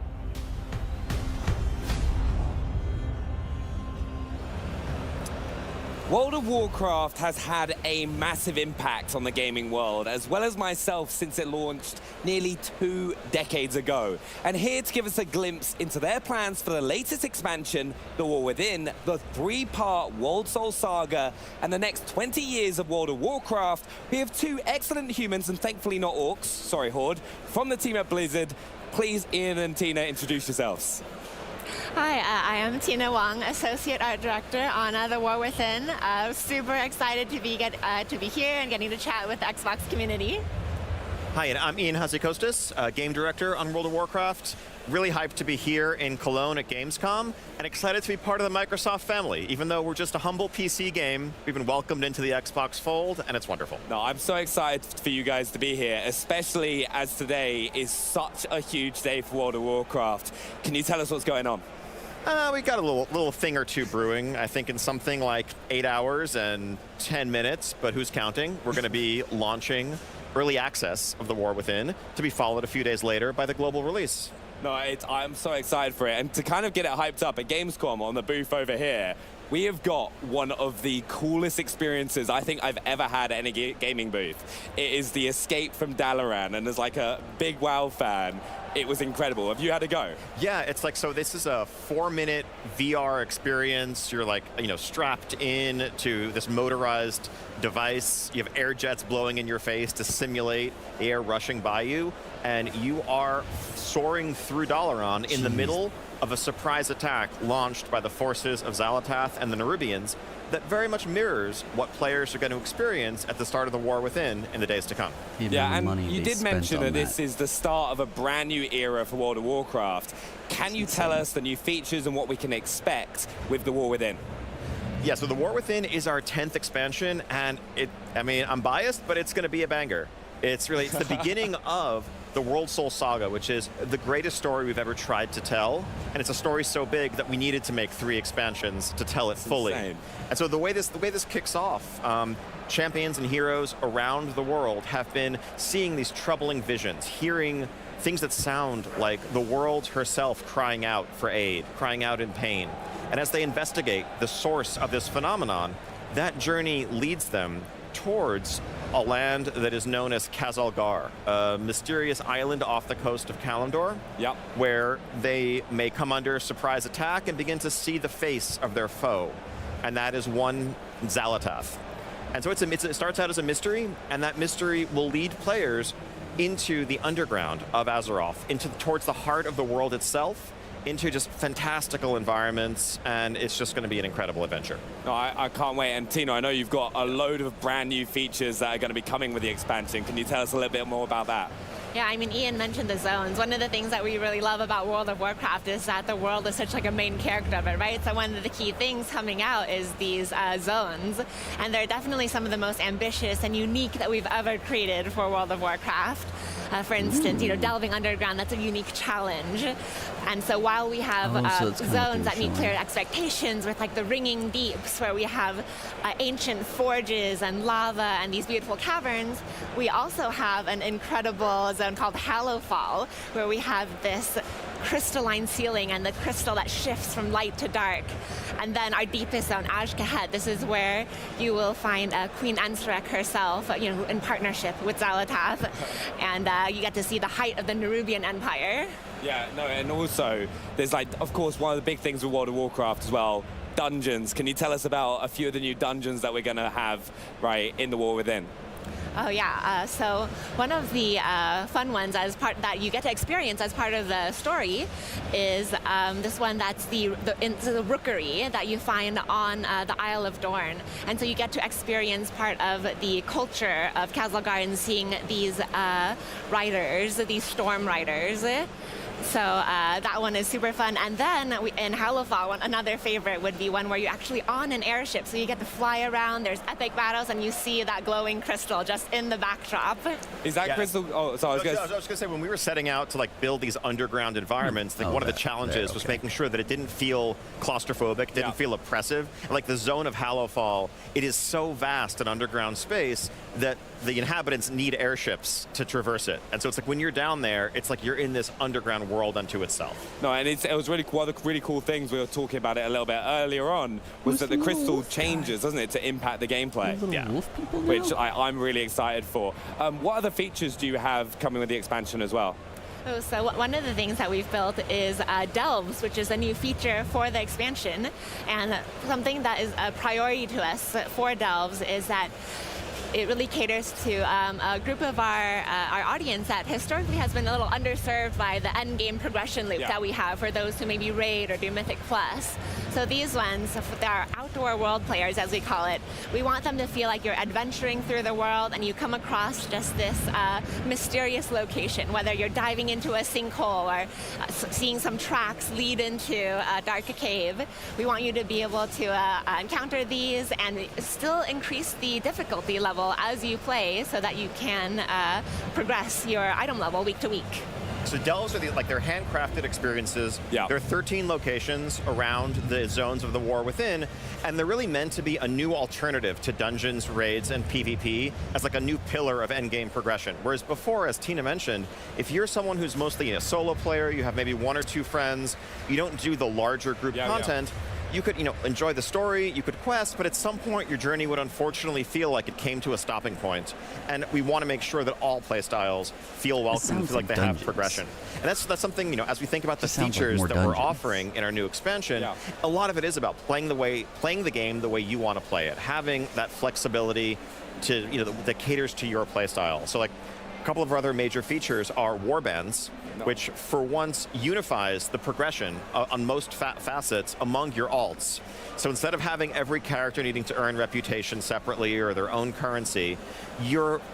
World of Warcraft has had a massive impact on the gaming world, as well as myself, since it launched nearly 2 decades ago. And here to give us a glimpse into their plans for the latest expansion, The War Within, the 3-part World Soul Saga, and the next 20 years of World of Warcraft, we have 2 excellent humans, and thankfully not orcs, sorry Horde, from the team at Blizzard. Please, Ian and Tina, introduce yourselves.
Hi, I am Tina Wong, Associate Art Director on The War Within. Super excited to be here and getting to chat with the Xbox community.
Hi, and I'm Ian Hazikostas, Game Director on World of Warcraft. Really hyped to be here in Cologne at Gamescom, and excited to be part of the Microsoft family. Even though we're just a humble PC game, we've been welcomed into the Xbox fold, and it's wonderful.
No, I'm so excited for you guys to be here, especially as today is such a huge day for World of Warcraft. Can you tell us what's going on?
We got a little thing or two brewing, I think in something like 8 hours and 10 minutes, but who's counting? We're going to be launching early access of The War Within, to be followed a few days later by the global release.
No, I'm so excited for it. And to kind of get it hyped up at Gamescom on the booth over here, we have got one of the coolest experiences I think I've ever had at any gaming booth. It is the Escape from Dalaran, and as like a big WoW fan, it was incredible. Have you had a go?
Yeah, it's like, so this is a 4-minute VR experience. You're like, strapped in to this motorized device. You have air jets blowing in your face to simulate air rushing by you. And you are soaring through Dalaran in the middle of a surprise attack launched by the forces of Xal'atath and the Nerubians that very much mirrors what players are going to experience at the start of the War Within in the days to come.
Yeah, and you did mention that this is the start of a brand new era for World of Warcraft. Can you tell us the new features and what we can expect with the War Within?
Yeah, so the War Within is our 10th expansion, and I'm biased, but it's going to be a banger. It's the beginning of the World Soul Saga, which is the greatest story we've ever tried to tell, and it's a story so big that we needed to make 3 expansions to tell it fully.
Insane.
And so the way this kicks off, champions and heroes around the world have been seeing these troubling visions, hearing things that sound like the world herself crying out for aid, crying out in pain. And as they investigate the source of this phenomenon, that journey leads them towards a land that is known as Khazalgar, a mysterious island off the coast of Kalimdor, where they may come under surprise attack and begin to see the face of their foe, and that is one Xal'atath. And so it starts out as a mystery, and that mystery will lead players into the underground of Azeroth, towards the heart of the world itself, into just fantastical environments, and it's just going to be an incredible adventure.
No, I can't wait. And Tino, I know you've got a load of brand new features that are going to be coming with the expansion. Can you tell us a little bit more about that?
Yeah, I mean, Ian mentioned the zones. One of the things that we really love about World of Warcraft is that the world is such like a main character of it, right? So one of the key things coming out is these zones, and they're definitely some of the most ambitious and unique that we've ever created for World of Warcraft. For instance, delving underground, that's a unique challenge. And so while we have zones that meet clear expectations with like the ringing deeps, where we have ancient forges and lava and these beautiful caverns, we also have an incredible zone called Hallowfall, where we have this crystalline ceiling and the crystal that shifts from light to dark. And then our deepest zone, Azj-Kahet, this is where you will find Queen Ensrek herself, in partnership with Xal'atath, and you get to see the height of the Nerubian Empire.
Yeah, no, and also there's of course, one of the big things with World of Warcraft as well, dungeons. Can you tell us about a few of the new dungeons that we're going to have in the War Within?
Oh yeah, so one of the fun ones that you get to experience as part of the story is this one that's the rookery that you find on the Isle of Dorn. And so you get to experience part of the culture of Khazalgar and seeing these riders, these storm riders. So that one is super fun. And then in Hallowfall, another favorite would be one where you're actually on an airship. So you get to fly around, there's epic battles, and you see that glowing crystal just in the backdrop.
Is that crystal? Oh, sorry,
I was going to say, when we were setting out to build these underground environments, one of the challenges was making sure that it didn't feel claustrophobic, didn't feel oppressive. And the zone of Hallowfall, it is so vast an underground space that the inhabitants need airships to traverse it. And so it's when you're down there, it's you're in this underground world unto itself.
No, and it was really one of the really cool things, we were talking about it a little bit earlier on, was that the crystal changes, doesn't it, to impact the gameplay?
Wolf people now?
Which I'm really excited for. What other features do you have coming with the expansion as well?
Oh, so one of the things that we've built is Delves, which is a new feature for the expansion. And something that is a priority to us for Delves is that it really caters to a group of our audience that historically has been a little underserved by the end game progression loop that we have for those who maybe raid or do Mythic Plus. So these ones, they're outdoor world players, as we call it. We want them to feel like you're adventuring through the world and you come across just this mysterious location, whether you're diving into a sinkhole or seeing some tracks lead into a dark cave. We want you to be able to encounter these and still increase the difficulty level as you play, so that you can progress your item level week to week.
So Delves are they're handcrafted experiences. There are 13 locations around the zones of the War Within, and they're really meant to be a new alternative to dungeons, raids, and PvP as a new pillar of endgame progression. Whereas before, as Tina mentioned, if you're someone who's mostly a solo player, you have maybe 1 or 2 friends, you don't do the larger group content, you could, enjoy the story, you could quest, but at some point your journey would unfortunately feel like it came to a stopping point. And we want to make sure that all playstyles feel welcome, feel like they have progression. And that's something, as we think about the features that we're offering in our new expansion, a lot of it is about playing the game the way you want to play it, having that flexibility to, that caters to your playstyle. So like, a couple of other major features are warbands, which for once unifies the progression on most facets among your alts. So instead of having every character needing to earn reputation separately or their own currency,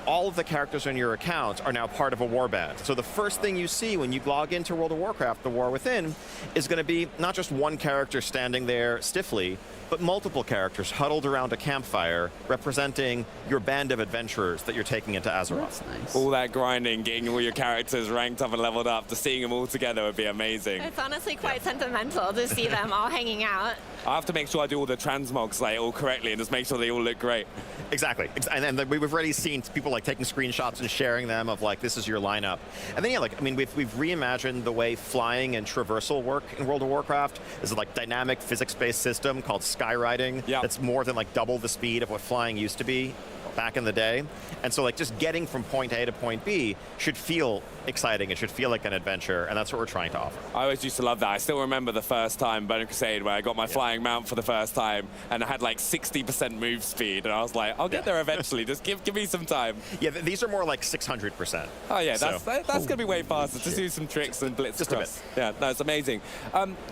all of the characters on your account are now part of a warband. So the first thing you see when you log into World of Warcraft, The War Within, is going to be not just one character standing there stiffly, but multiple characters huddled around a campfire representing your band of adventurers that you're taking into Azeroth.
Nice. All that grinding, getting all your characters ranked up and leveled up, just seeing them all together would be amazing.
It's honestly quite sentimental to see them all hanging out.
I have to make sure I do all the transmogs all correctly and just make sure they all look great.
Exactly. And then we've already seen people taking screenshots and sharing them of this is your lineup. And then we've reimagined the way flying and traversal work in World of Warcraft. There's a dynamic physics-based system called skywriting that's more than double the speed of what flying used to be back in the day. And so just getting from point A to point B should feel exciting. It should feel like an adventure, and that's what we're trying to offer.
I always used to love that. I still remember the first time Burning Crusade where I got my flying mount for the first time, and I had 60% move speed, and I was like, I'll get there eventually. Just give me some time.
Yeah, these are more 600%.
Oh yeah, that's going to be way faster. Just do some tricks and blitz
just
across.
A bit.
Yeah, no, it's amazing.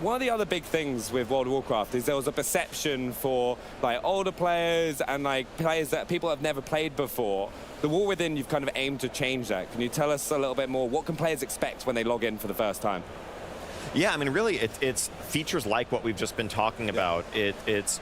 One of the other big things with World of Warcraft is there was a perception for older players and players that people have never played before. The War Within, you've kind of aimed to change that. Can you tell us a little bit more? What can players expect when they log in for the first time?
Yeah, really, it's features like what we've just been talking about. It's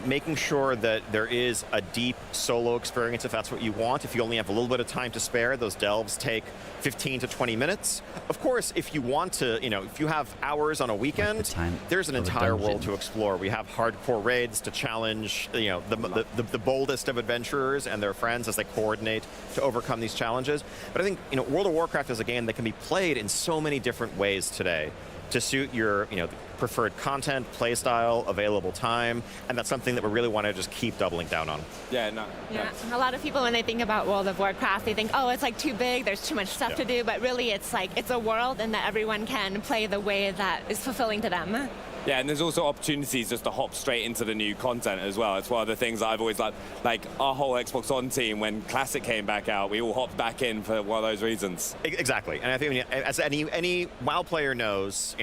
making sure that there is a deep solo experience if that's what you want. If you only have a little bit of time to spare, those delves take 15 to 20 minutes. Of course, if you want to, if you have hours on a weekend, there's an entire world to explore. We have hardcore raids to challenge, the boldest of adventurers and their friends as they coordinate to overcome these challenges. But I think, World of Warcraft is a game that can be played in so many different ways today to suit your, preferred content, play style, available time, and that's something that we really want to just keep doubling down on.
Yeah, no.
Yeah, a lot of people when they think about World of Warcraft, they think, oh, it's too big, there's too much stuff to do, but really it's it's a world and that everyone can play the way that is fulfilling to them.
Yeah, and there's also opportunities just to hop straight into the new content as well. It's one of the things that I've always liked. Our whole Xbox One team, when Classic came back out, we all hopped back in for one of those reasons.
Exactly, and I think as any WoW player knows,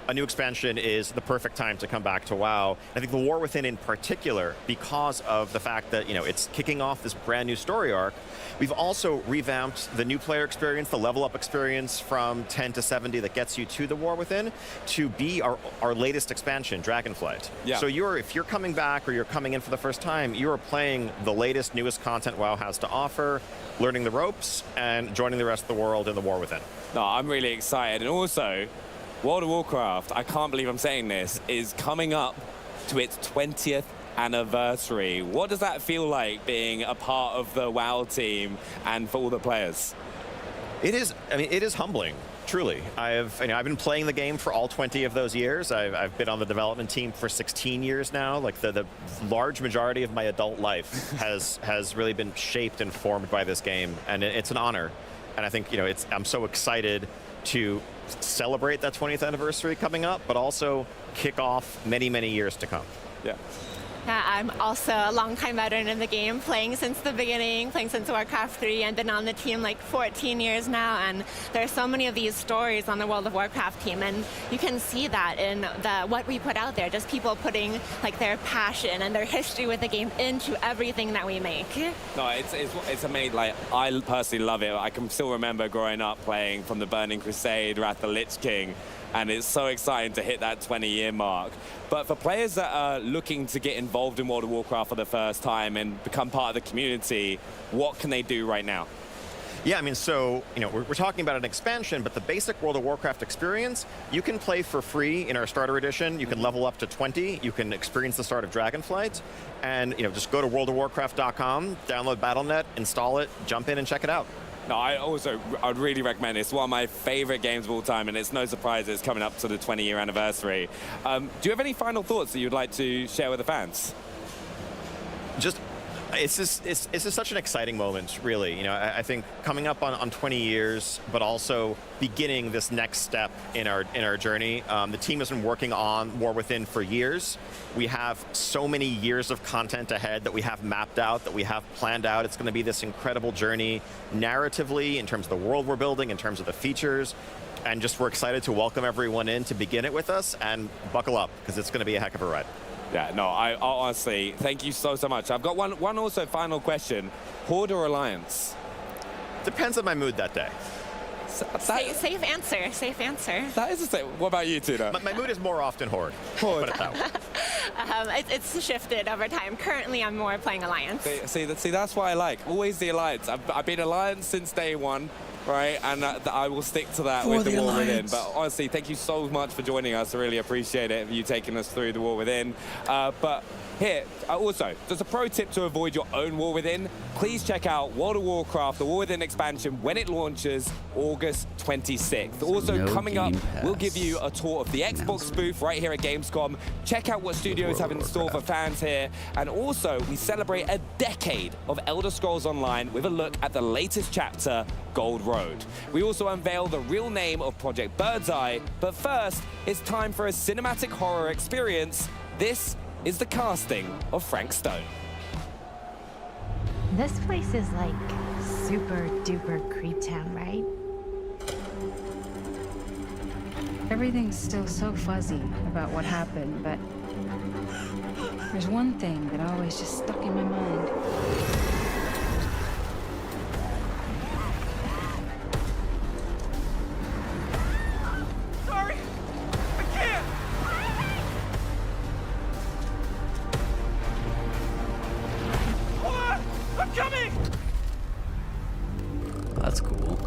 a new expansion is the perfect time to come back to WoW. I think The War Within in particular, because of the fact that, it's kicking off this brand new story arc, we've also revamped the new player experience, the level up experience from 10 to 70 that gets you to The War Within to be our latest expansion, Dragonflight.
Yeah.
So if you're coming back or you're coming in for the first time, you are playing the latest, newest content WoW has to offer, learning the ropes, and joining the rest of the world in The War Within.
No, I'm really excited. And also, World of Warcraft, I can't believe I'm saying this, is coming up to its 20th anniversary. What does that feel like being a part of the WoW team and for all the players?
It is humbling, truly. I've been playing the game for all 20 of those years. I've been on the development team for 16 years now. The large majority of my adult life has really been shaped and formed by this game, and it's an honor. And I think, I'm so excited to celebrate that 20th anniversary coming up, but also kick off many, many years to come.
Yeah.
Yeah, I'm also a long-time veteran in the game, playing since the beginning, playing since Warcraft 3, and been on the team 14 years now, and there are so many of these stories on the World of Warcraft team, and you can see that in what we put out there, just people putting their passion and their history with the game into everything that we make.
No, it's amazing. I personally love it. I can still remember growing up playing from the Burning Crusade, Wrath of the Lich King, and it's so exciting to hit that 20-year mark. But for players that are looking to get involved in World of Warcraft for the first time and become part of the community, what can they do right now?
Yeah, we're talking about an expansion, but the basic World of Warcraft experience, you can play for free in our starter edition. You can level up to 20. You can experience the start of Dragonflight. And, just go to worldofwarcraft.com, download Battle.net, install it, jump in and check it out.
No, I'd really recommend it. It's one of my favorite games of all time, and it's no surprise it's coming up to the 20-year anniversary. Do you have any final thoughts that you'd like to share with the fans?
It's just such an exciting moment, really. You know, I think coming up on 20 years, but also beginning this next step in our journey. The team has been working on War Within for years. We have so many years of content ahead that we have mapped out, that we have planned out. It's going to be this incredible journey narratively, in terms of the world we're building, in terms of the features. And just we're excited to welcome everyone in to begin it with us, and buckle up, because it's going to be a heck of a ride.
Yeah, no, I honestly, thank you so much. I've got one also final question. Horde or Alliance?
Depends on my mood that day.
Safe answer, safe answer.
That is a safe. What about you, Tuna?
My mood is more often Horde.
Horde.
Put it that way.
It's shifted over time. Currently, I'm more playing Alliance.
See, that's what I like. Always the Alliance. I've been Alliance since day one. Right, and I will stick to that with the War Within. But honestly, thank you so much for joining us. I really appreciate it, you taking us through the War Within. But here, also, just a pro tip to avoid your own War Within. Please check out World of Warcraft, the War Within expansion, when it launches August 26th. Also, coming up, we'll give you a tour of the Xbox booth right here at Gamescom. Check out what studios have in store for fans here. And also, we celebrate a decade of Elder Scrolls Online with a look at the latest chapter, Gold Road. We also unveil the real name of Project Birdseye. But first, it's time for a cinematic horror experience. This is the casting of Frank Stone.
This place is like super duper creep town, right? Everything's still so fuzzy about what happened, but there's one thing that always just stuck in my mind.
Sorry! I can't! What? I'm coming!
That's cool.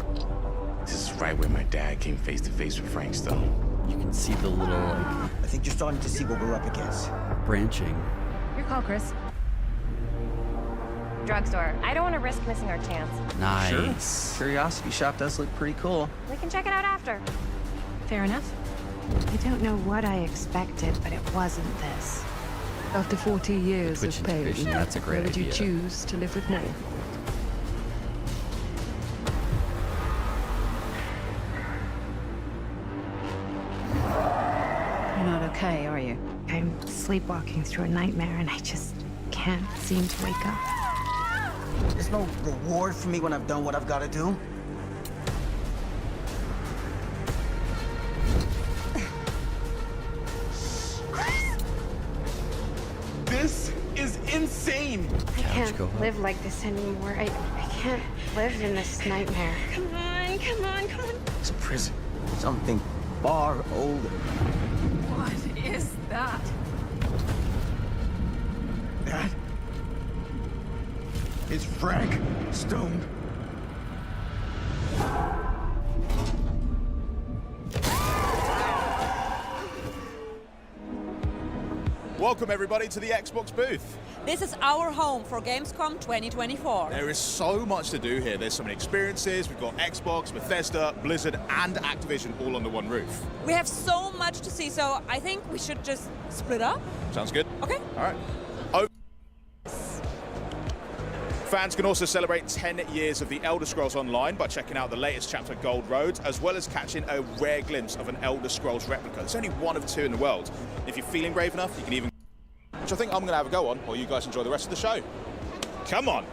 This is right where my dad came face to face with Frank Stone.
You can see the little,
I think you're starting to see what we're up against.
branching.
Your call, Chris. Drugstore. I don't want to risk missing our chance.
Nice.
Sure. Curiosity shop does look pretty cool.
We can check it out after. Fair enough. I don't know what I expected, but it wasn't this.
After 40 years
Twitch
of pain,
integration, that's a great
where would you
idea.
choose to live with me? You're not okay, are you?
I'm sleepwalking through a nightmare and I just can't seem to wake up.
There's no reward for me when I've done what I've got to do.
This is insane!
I can't live like this anymore. I can't live in this nightmare. Come on, come on, come on.
It's a prison. Something far older.
What is that?
That is Frank Stone.
Welcome everybody to the Xbox booth.
This is our home for Gamescom 2024.
There is so much to do here. There's so many experiences. We've got Xbox, Bethesda, Blizzard, and Activision all under one roof.
We have so much to see, so I think we should just split up.
Sounds good?
Okay.
All right. Fans can also celebrate 10 years of the Elder Scrolls Online by checking out the latest chapter, Gold Road, as well as catching a rare glimpse of an Elder Scrolls replica. There's only one of two in the world. If you're feeling brave enough, you can even... which I think I'm going to have a go on, while you guys enjoy the rest of the show. Come on.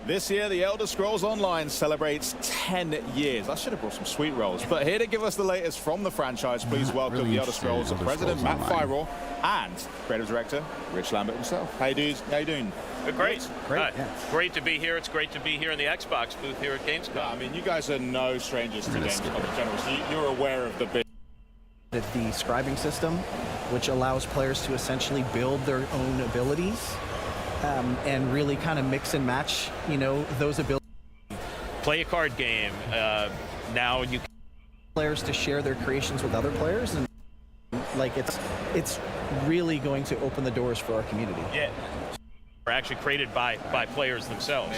This year, the Elder Scrolls Online celebrates 10 years. I should have brought some sweet rolls, but here to give us the latest from the franchise, please welcome
really
the Elder
interested in
Scrolls
Elder
President
Scrolls
Matt
Online.
Fyrell and Creative Director Rich Lambert himself. How you doing?
Great.
Great.
Great to be here. It's great to be here in the Xbox booth here at Gamescom.
I mean, you guys are no strangers to Gamescom in general, so you're aware of the big...
the scribing system, which allows players to essentially build their own abilities and really kind of mix and match, you know, those abilities.
Play a card game. Now you
players to share their creations with other players, and like it's really going to open the doors for our community.
Yeah. Are actually created by players themselves,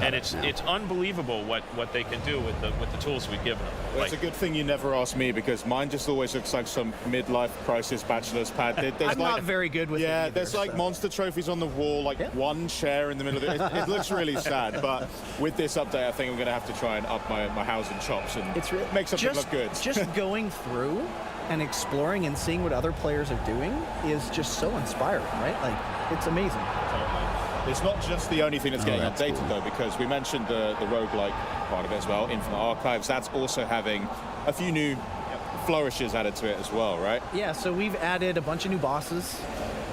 and it's unbelievable what they can do with the tools we've given them.
Well, it's a good thing you never asked me, because mine just always looks like some midlife crisis bachelor's pad. There's
I'm not very good with it either,
there's like monster trophies on the wall, like one chair in the middle of it. It looks really sad, but with this update, I think I'm going to have to try and up my housing chops and make something look good.
Just going through and exploring and seeing what other players are doing is just so inspiring, right? Like, it's amazing.
It's not just the only thing that's getting updated, though, because we mentioned the roguelike part of it as well, Infinite Archives. That's also having a few new flourishes added to it as well, right?
Yeah, so we've added a bunch of new bosses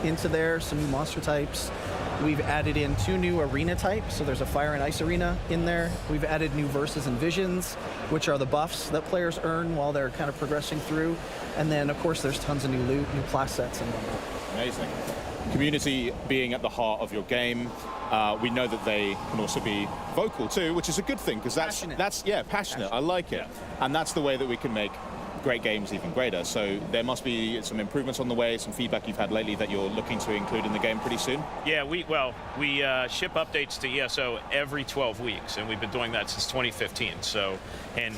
into there, some new monster types. We've added in 2 new arena types, so there's a fire and ice arena in there. We've added new verses and visions, which are the buffs that players earn while they're kind of progressing through. And then, of course, there's tons of new loot, new class sets and whatnot.
Amazing. Community being at the heart of your game, we know that they can also be vocal too, which is a good thing, because that's passionate. I like it, and that's the way that we can make great games even greater. So there must be some improvements on the way, some feedback you've had lately that you're looking to include in the game pretty soon.
Yeah, we ship updates to ESO every 12 weeks, and we've been doing that since 2015. So, and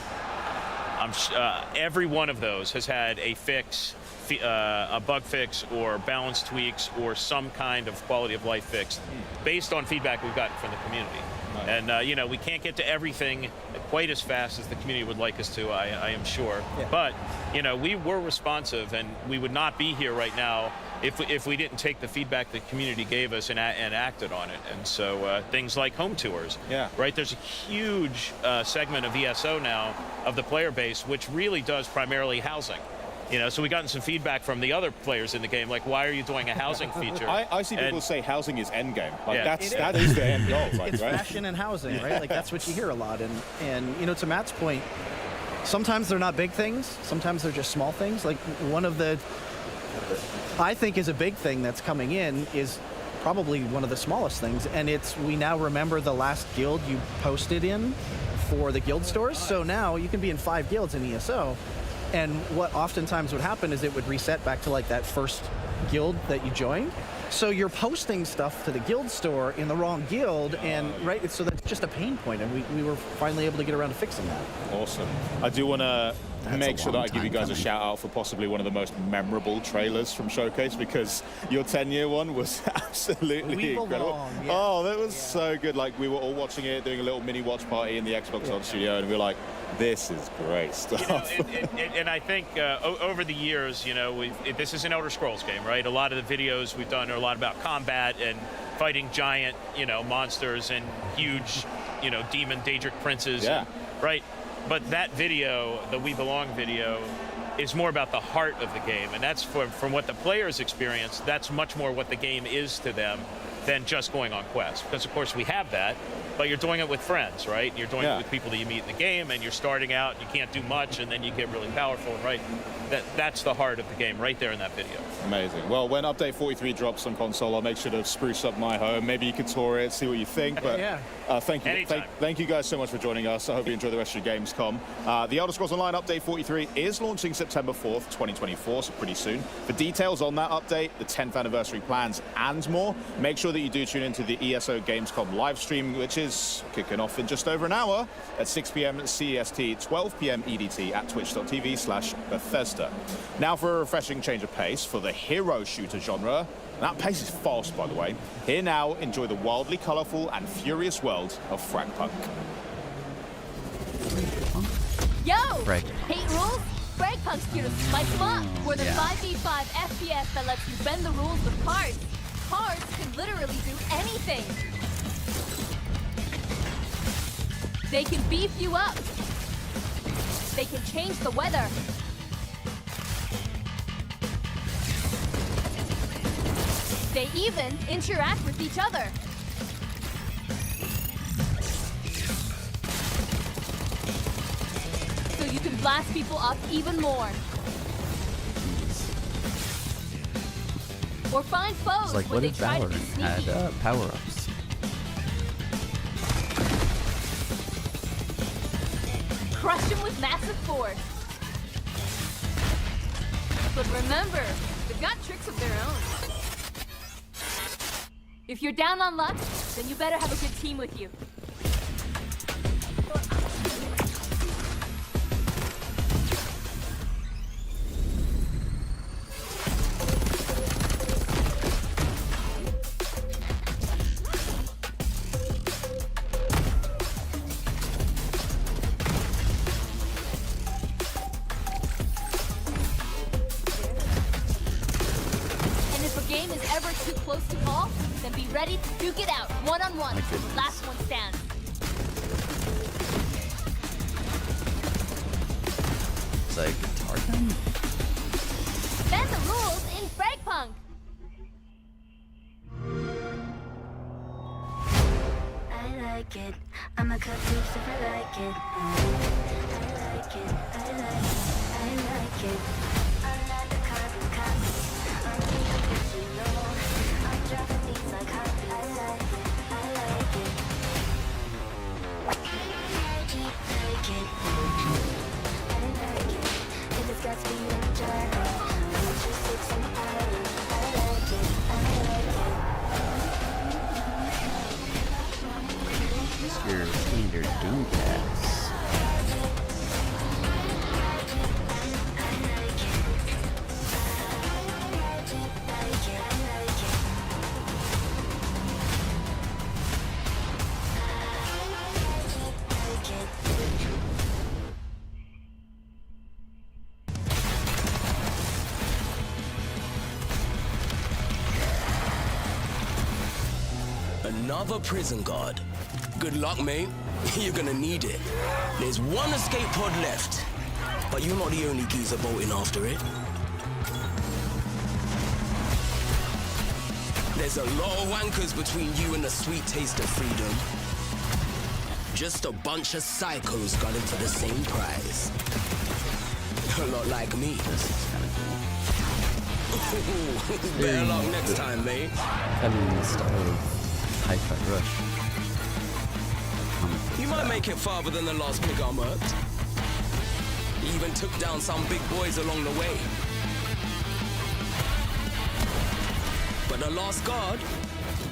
every one of those has had a fix, a bug fix, or balance tweaks, or some kind of quality of life fix based on feedback we've gotten from the community. And you know, we can't get to everything quite as fast as the community would like us to, I am sure. Yeah. But you know, we were responsive, and we would not be here right now if we didn't take the feedback the community gave us and acted on it. And so things like home tours, right? There's a huge segment of ESO now, of the player base, which really does primarily housing. You know, so we gotten some feedback from the other players in the game, like, why are you doing a housing feature?
I see people say housing is endgame. Like, that is the end goal. Like,
it's
right?
fashion and housing, right? Like, that's what you hear a lot. And you know, to Matt's point, sometimes they're not big things. Sometimes they're just small things. Like, one of the, I think, is a big thing that's coming in is probably one of the smallest things. And it's, we now remember the last guild you posted in for the guild stores. So now you can be in 5 guilds in ESO. And what oftentimes would happen is it would reset back to like that first guild that you joined. So you're posting stuff to the guild store in the wrong guild, and right, so that's just a pain point, and we were finally able to get around to fixing that.
Awesome. I do want to make sure that I give you guys a shout out for possibly one of the most memorable trailers from Showcase, because your 10-year one was absolutely incredible.
Yeah.
Oh, that was so good. Like, we were all watching it, doing a little mini watch party in the Xbox on studio, and we were like, this is great stuff.
You know, and I think over the years, you know, this is an Elder Scrolls game, right? A lot of the videos we've done are a lot about combat and fighting giant, you know, monsters and huge, you know, demon Daedric princes, right? But that video, the We Belong video, is more about the heart of the game, and that's from what the players experience. That's much more what the game is to them than just going on quests. Because of course we have that, but you're doing it with friends, right? You're doing it with people that you meet in the game, and you're starting out, and you can't do much, and then you get really powerful, right? That's the heart of the game right there in that video.
Amazing. Well, when update 43 drops on console, I'll make sure to spruce up my home. Maybe you could tour it, see what you think. But thank you. Thank you guys so much for joining us. I hope you enjoy the rest of your Gamescom. The Elder Scrolls Online update 43 is launching September 4th, 2024, so pretty soon. For details on that update, the 10th anniversary plans, and more, make sure that you do tune into the ESO Gamescom live stream, which is kicking off in just over an hour at 6 p.m. CEST, 12 p.m. EDT at twitch.tv/Bethesda. Now for a refreshing change of pace for the hero shooter genre. That pace is fast, by the way. Here now, enjoy the wildly colourful and furious world of Fragpunk.
Yo!
Frag.
Hate rules? Fragpunk's here to spice them up. We're the 5v5 FPS that lets you bend the rules with cards. Cards can literally do anything. They can beef you up. They can change the weather. They even interact with each other. So you can blast people up even more. Or find foes
It's like,
when
what
they
if
try to be
Valorant
sneaky.
had power-ups?
Crush them with massive force. But remember, they've got tricks of their own. If you're down on luck, then you better have a good team with you. And if a game is ever too close to call, then be ready to duke it out, one-on-one.
My goodness.
Last one stands.
It's like guitar gun?
Bend the rules in Fragpunk.
I like it. I'm a cut juice if I like it. I like it. I like it. I like it. I'm not the carbon copy. I'm the original. I'm dropping these like heartbeats. I like it. I like it. I like it. I like it. If it's got speed in the gyro, I'm just fixing the island. I like it. I like it.
It's your standard Doom pass.
Another prison guard. Good luck, mate. You're gonna need it. There's one escape pod left, but you're not the only geezer bolting after it. There's a lot of wankers between you and the sweet taste of freedom. Just a bunch of psychos gunning for the same prize. A lot like me.
This is kind of cool.
Better luck next time, mate.
Kind of in the style of Hi-Fi Rush.
You might make it farther than the last pig I murked. He even took down some big boys along the way. But the last guard,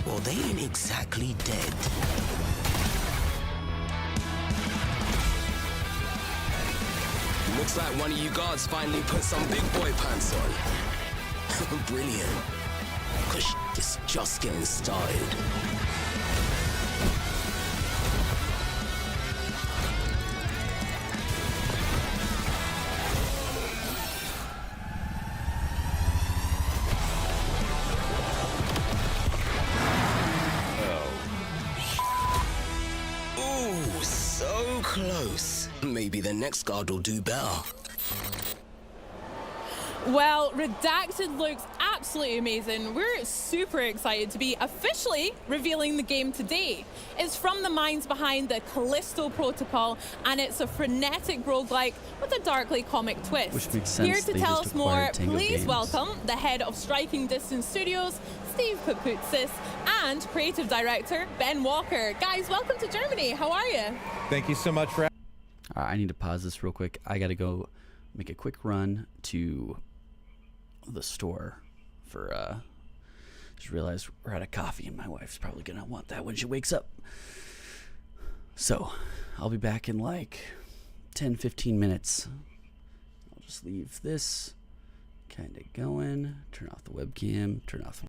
well, they ain't exactly dead. Looks like one of you guards finally put some big boy pants on. Brilliant. 'Cause is just getting started. Ooh, so close. Maybe the next guard will do better.
Well, Redacted looks absolutely amazing. We're super excited to be officially revealing the game today. It's from the minds behind the Callisto Protocol, and it's a frenetic roguelike with a darkly comic twist.
Which makes sense.
Here to
They
tell
just
us more,
acquired Tango
please
Games.
welcome the head of Striking Distance Studios, Steve Papoutsis, and creative director Ben Walker. Guys, welcome to Germany. How are you?
Thank you so much for.
I need to pause this real quick. I gotta go make a quick run to the store for just realized we're out of coffee and my wife's probably gonna want that when she wakes up. So I'll be back in like 10-15 minutes. I'll just leave this kind of going, turn off the webcam, turn off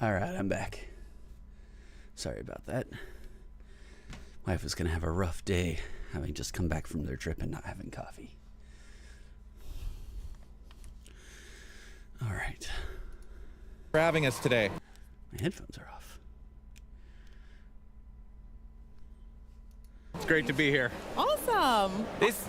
All right, I'm back. Sorry about that. Wife was going to have a rough day, having just come back from their trip and not having coffee. All right.
For having us today.
My headphones are off.
It's great to be here.
Awesome.
This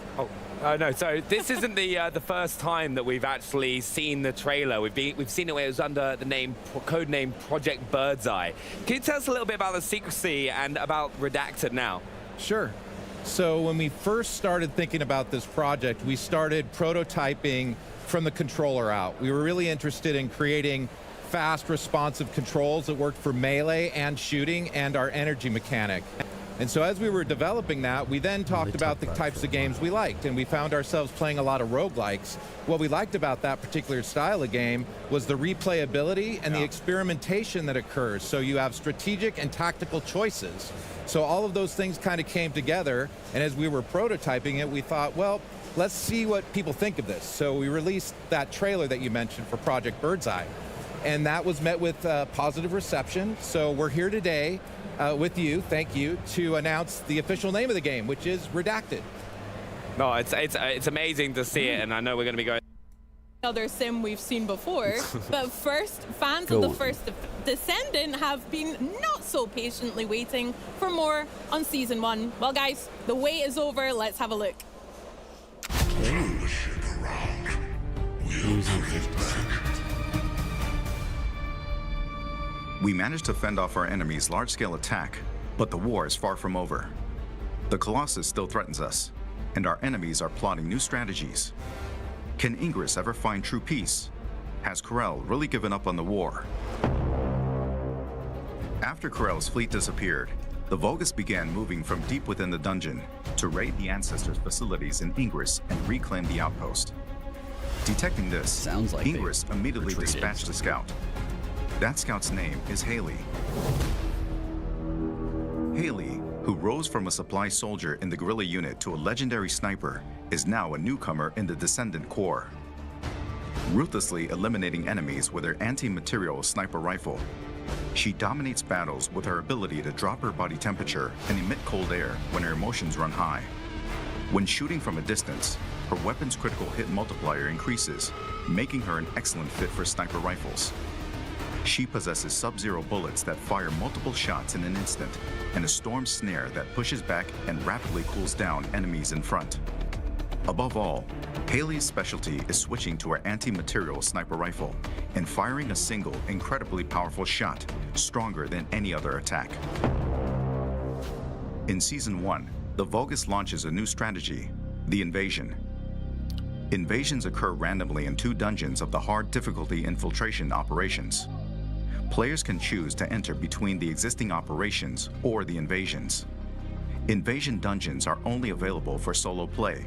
isn't the first time that we've actually seen the trailer. We've seen it where it was under the code name Project Birdseye. Can you tell us a little bit about the secrecy and about Redacted now?
Sure. So when we first started thinking about this project, we started prototyping from the controller out. We were really interested in creating fast, responsive controls that worked for melee and shooting and our energy mechanic. And so as we were developing that, we then talked about the types of games we liked, and we found ourselves playing a lot of roguelikes. What we liked about that particular style of game was the replayability and the experimentation that occurs. So you have strategic and tactical choices. So all of those things kind of came together, and as we were prototyping it, we thought, well, let's see what people think of this. So we released that trailer that you mentioned for Project Birdseye, and that was met with positive reception. So we're here today with you, thank you, to announce the official name of the game, which is Redacted.
No, it's amazing to see it, and I know we're going to be going
Other sim we've seen before, but first, fans of the first Descendant have been not so patiently waiting for more on Season 1. Well, guys, the wait is over. Let's have a look.
We managed to fend off our enemy's large-scale attack, but the war is far from over. The Colossus still threatens us, and our enemies are plotting new strategies. Can Ingress ever find true peace? Has Corel really given up on the war? After Corel's fleet disappeared, the Vulgus began moving from deep within the dungeon to raid the Ancestors' facilities in Ingress and reclaim the outpost. Detecting this, Ingress immediately dispatched a scout. That scout's name is Haley. Haley, who rose from a supply soldier in the guerrilla unit to a legendary sniper, is now a newcomer in the Descendant Corps. Ruthlessly eliminating enemies with her anti-material sniper rifle, she dominates battles with her ability to drop her body temperature and emit cold air when her emotions run high. When shooting from a distance, her weapon's critical hit multiplier increases, making her an excellent fit for sniper rifles. She possesses sub-zero bullets that fire multiple shots in an instant, and a storm snare that pushes back and rapidly cools down enemies in front. Above all, Haley's specialty is switching to her anti-material sniper rifle and firing a single, incredibly powerful shot, stronger than any other attack. In Season 1, the Vulgus launches a new strategy, the Invasion. Invasions occur randomly in 2 dungeons of the hard difficulty infiltration operations. Players can choose to enter between the existing operations or the invasions. Invasion dungeons are only available for solo play,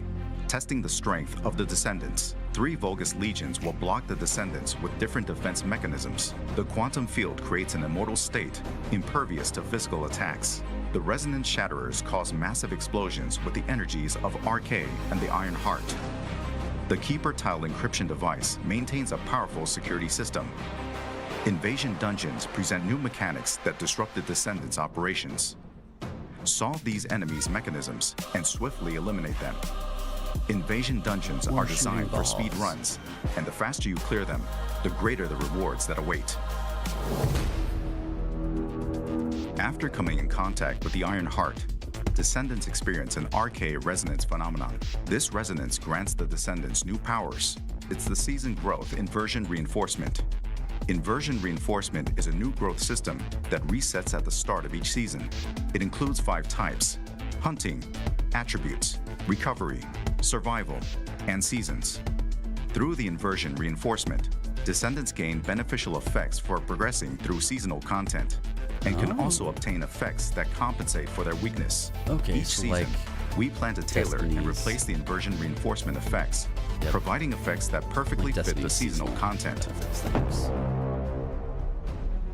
testing the strength of the Descendants. 3 Vulgus legions will block the Descendants with different defense mechanisms. The quantum field creates an immortal state, impervious to physical attacks. The Resonance Shatterers cause massive explosions with the energies of RK and the Iron Heart. The Keeper Tile encryption device maintains a powerful security system. Invasion dungeons present new mechanics that disrupt the Descendants' operations. Solve these enemies' mechanisms and swiftly eliminate them. Invasion dungeons are designed for speed runs, and the faster you clear them, the greater the rewards that await. After coming in contact with the Iron Heart, Descendants experience an RK resonance phenomenon. This resonance grants the Descendants new powers. It's the season growth inversion reinforcement. Inversion reinforcement is a new growth system that resets at the start of each season. It includes 5 types: hunting, attributes, recovery, survival, and seasons. Through the inversion reinforcement, Descendants gain beneficial effects for progressing through seasonal content, and can also obtain effects that compensate for their weakness. Each season, we plan to tailor and replace the inversion reinforcement effects, providing effects that perfectly fit the seasonal content.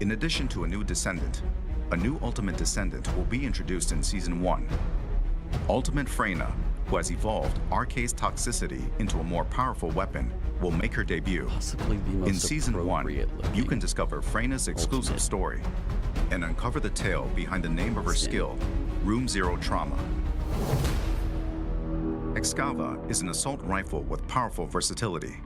In addition to a new Descendant, a new Ultimate Descendant will be introduced in Season 1. Ultimate Freyna, who has evolved RK's toxicity into a more powerful weapon, will make her debut.
Possibly the most
In Season 1, you can discover Freyna's exclusive story and uncover the tale behind the name of her skill, Room Zero Trauma. Excava is an assault rifle with powerful versatility.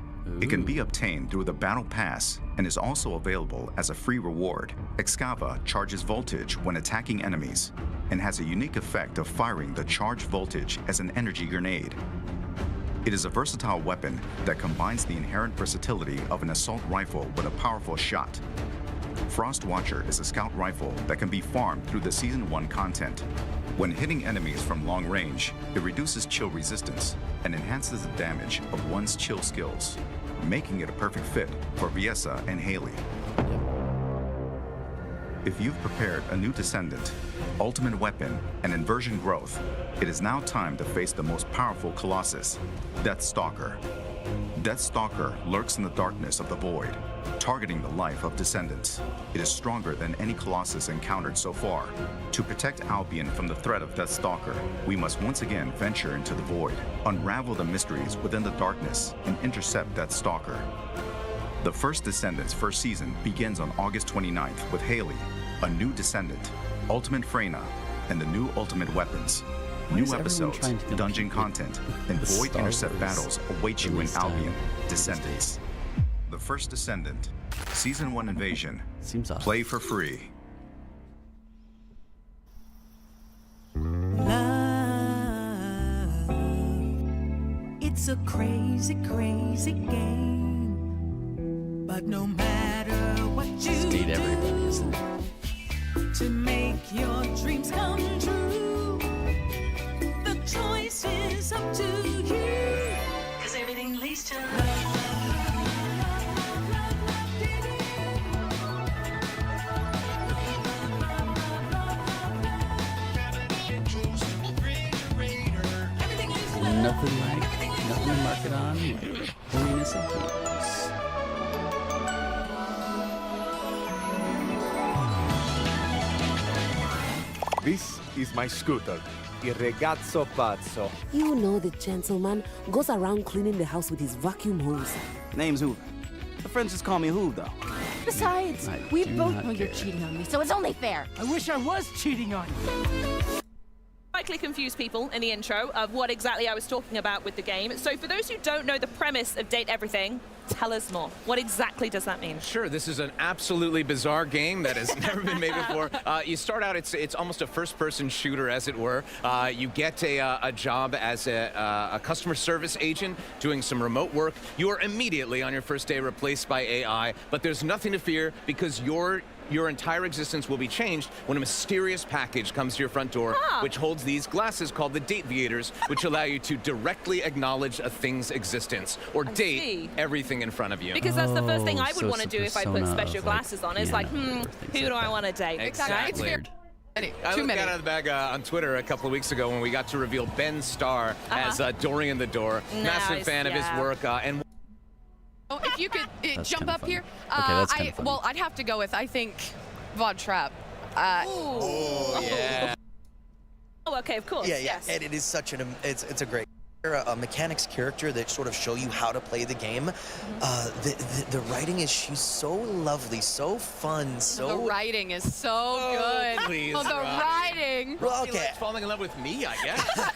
It can be obtained through the Battle Pass and is also available as a free reward. Excava charges voltage when attacking enemies and has a unique effect of firing the charged voltage as an energy grenade. It is a versatile weapon that combines the inherent versatility of an assault rifle with a powerful shot. Frost Watcher is a scout rifle that can be farmed through the Season 1 content. When hitting enemies from long range, it reduces chill resistance and enhances the damage of one's chill skills, making it a perfect fit for Viessa and Haley. If you've prepared a new Descendant, ultimate weapon, and inversion growth, it is now time to face the most powerful Colossus, Deathstalker. Deathstalker lurks in the darkness of the void, targeting the life of Descendants. It is stronger than any Colossus encountered so far. To protect Albion from the threat of Deathstalker, we must once again venture into the void, unravel the mysteries within the darkness, and intercept Deathstalker. The first Descendants first season begins on August 29th with Haley, a new Descendant, Ultimate Freyna, and the new Ultimate Weapons. New episodes, dungeon content, and void intercept battles await you in Albion, Descendants. The first Descendant, Season 1 Invasion.
Seems off.
Play for free.
It's a crazy, crazy game. But no matter what you
Date everybody, isn't it?
to make your dreams come true, the choice is up to you. 'Cause everything leads to love.
Nothing to mark it on. Holiness of games.
This is my scooter, Il Ragazzo Pazzo.
You know the gentleman goes around cleaning the house with his vacuum hose.
Name's Hoover. My friends just call me Hoov, though.
Besides,
I
we
do
both
not
know you're
care.
cheating on me, so it's only fair.
I wish I was cheating on you.
Likely confuse people in the intro of what exactly I was talking about with the game. So for those who don't know the premise of Date Everything, tell us more. What exactly does that mean?
Sure, this is an absolutely bizarre game that has never been made before. You start out, it's almost a first-person shooter, as it were. You get a job as a customer service agent doing some remote work. You are immediately on your first day replaced by AI, but there's nothing to fear because your entire existence will be changed when a mysterious package comes to your front door, which holds these glasses called the Date Viators, which allow you to directly acknowledge a thing's existence or date everything in front of you.
Because that's the first thing I would
so
want to
it's a
do if I put
persona
special
of,
glasses on. It's like, who do I want to date?
Exactly. I looked out of the bag on Twitter a couple of weeks ago when we got to reveal Ben Starr as Dorian the Door. Massive fan of his work. And
Oh, if you could jump up here.
that's kinda funny.
Well, I'd have to go with, I think, Von Trapp.
oh, yeah.
Oh, okay, of course.
Yeah,
yes.
and it is such it's a great a mechanics character that sort of show you how to play the game. The writing is, she's so lovely, so fun, so...
The writing is so good.
Please,
the writing.
Well, okay.
Falling in love with me, I guess.